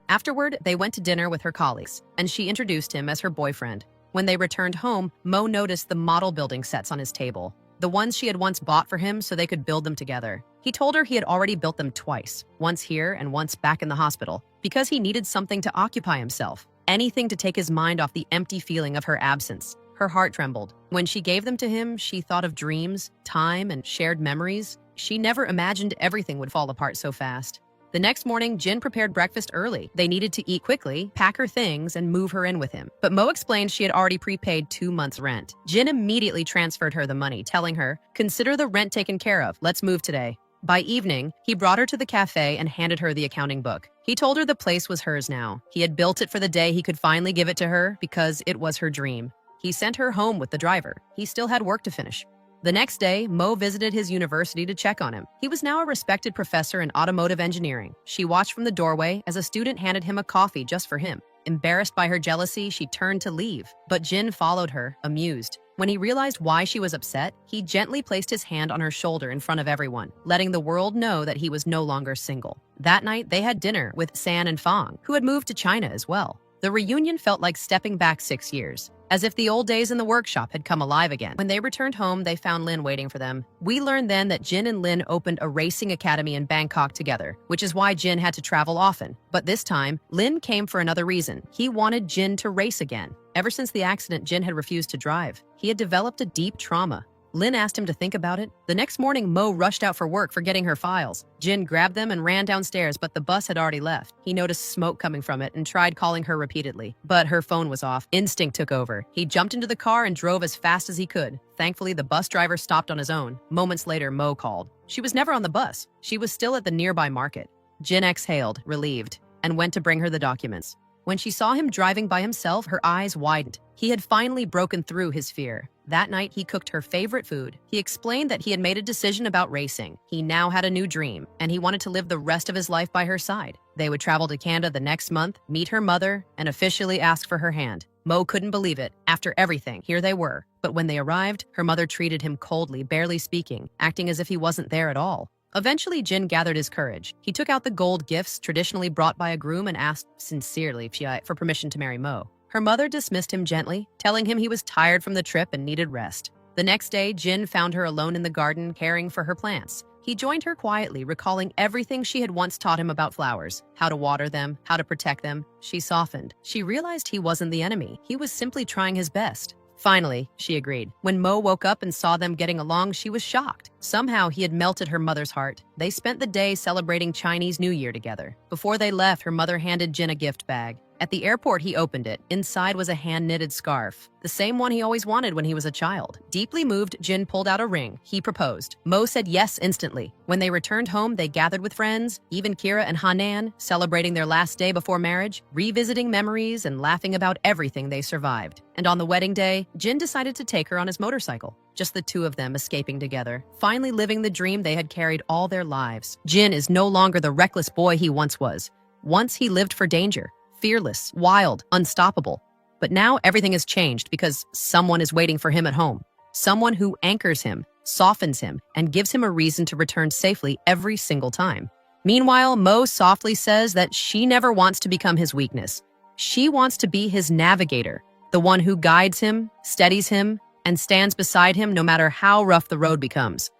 Afterward, they went to dinner with her colleagues, and she introduced him as her boyfriend. When they returned home, Mo noticed the model building sets on his table, the ones she had once bought for him so they could build them together. He told her he had already built them twice, once here and once back in the hospital, because he needed something to occupy himself, anything to take his mind off the empty feeling of her absence. Her heart trembled. When she gave them to him, she thought of dreams, time, and shared memories. She never imagined everything would fall apart so fast. The next morning, Jin prepared breakfast early. They needed to eat quickly, pack her things, and move her in with him. But Mo explained she had already prepaid 2 months' rent. Jin immediately transferred her the money, telling her, "Consider the rent taken care of. Let's move today." By evening, he brought her to the cafe and handed her the accounting book. He told her the place was hers now. He had built it for the day he could finally give it to her because it was her dream. He sent her home with the driver. He still had work to finish. The next day, Mo visited his university to check on him. He was now a respected professor in automotive engineering. She watched from the doorway as a student handed him a coffee just for him. Embarrassed by her jealousy, she turned to leave, but Jin followed her, amused. When he realized why she was upset, he gently placed his hand on her shoulder in front of everyone, letting the world know that he was no longer single. That night, they had dinner with San and Fang, who had moved to China as well. The reunion felt like stepping back 6 years, as if the old days in the workshop had come alive again. When they returned home, they found Lin waiting for them. We learned then that Jin and Lin opened a racing academy in Bangkok together, which is why Jin had to travel often. But this time, Lin came for another reason. He wanted Jin to race again. Ever since the accident, Jin had refused to drive. He had developed a deep trauma. Lin asked him to think about it. The next morning, Mo rushed out for work, forgetting her files. Jin grabbed them and ran downstairs, but the bus had already left. He noticed smoke coming from it and tried calling her repeatedly, but her phone was off. Instinct took over. He jumped into the car and drove as fast as he could. Thankfully, the bus driver stopped on his own. Moments later, Mo called. She was never on the bus. She was still at the nearby market. Jin exhaled, relieved, and went to bring her the documents. When she saw him driving by himself, her eyes widened. He had finally broken through his fear. That night, he cooked her favorite food. He explained that he had made a decision about racing. He now had a new dream, and he wanted to live the rest of his life by her side. They would travel to Canada the next month, meet her mother, and officially ask for her hand. Mo couldn't believe it. After everything, here they were. But when they arrived, her mother treated him coldly, barely speaking, acting as if he wasn't there at all. Eventually, Jin gathered his courage. He took out the gold gifts traditionally brought by a groom and asked sincerely for permission to marry Mo. Her mother dismissed him gently, telling him he was tired from the trip and needed rest. The next day, Jin found her alone in the garden, caring for her plants. He joined her quietly, recalling everything she had once taught him about flowers, how to water them, how to protect them. She softened. She realized he wasn't the enemy. He was simply trying his best. Finally, she agreed. When Mo woke up and saw them getting along, she was shocked. Somehow, he had melted her mother's heart. They spent the day celebrating Chinese New Year together. Before they left, her mother handed Jin a gift bag. At the airport, he opened it. Inside was a hand-knitted scarf, the same one he always wanted when he was a child. Deeply moved, Jin pulled out a ring. He proposed. Mo said yes instantly. When they returned home, they gathered with friends, even Kira and Hanan, celebrating their last day before marriage, revisiting memories and laughing about everything they survived. And on the wedding day, Jin decided to take her on his motorcycle. Just the two of them escaping together, finally living the dream they had carried all their lives. Jin is no longer the reckless boy he once was. Once he lived for danger. Fearless, wild, unstoppable. But now everything has changed because someone is waiting for him at home. Someone who anchors him, softens him, and gives him a reason to return safely every single time. Meanwhile, Mo softly says that she never wants to become his weakness. She wants to be his navigator, the one who guides him, steadies him, and stands beside him no matter how rough the road becomes.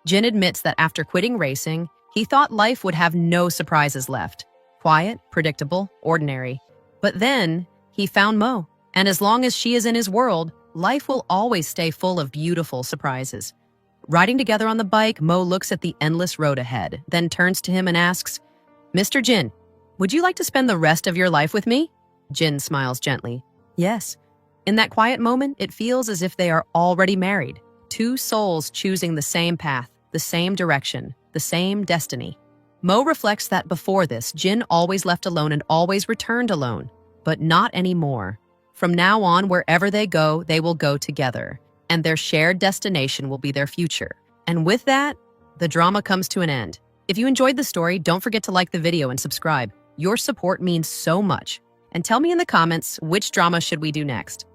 Jin admits that after quitting racing, he thought life would have no surprises left. Quiet, predictable, ordinary. But then, he found Mo. And as long as she is in his world, life will always stay full of beautiful surprises. Riding together on the bike, Mo looks at the endless road ahead, then turns to him and asks, "Mr. Jin, would you like to spend the rest of your life with me?" Jin smiles gently. Yes. In that quiet moment, it feels as if they are already married. Two souls choosing the same path, the same direction, the same destiny. Mo reflects that before this, Jin always left alone and always returned alone. But not anymore. From now on, wherever they go, they will go together. And their shared destination will be their future. And with that, the drama comes to an end. If you enjoyed the story, don't forget to like the video and subscribe. Your support means so much. And tell me in the comments, which drama should we do next?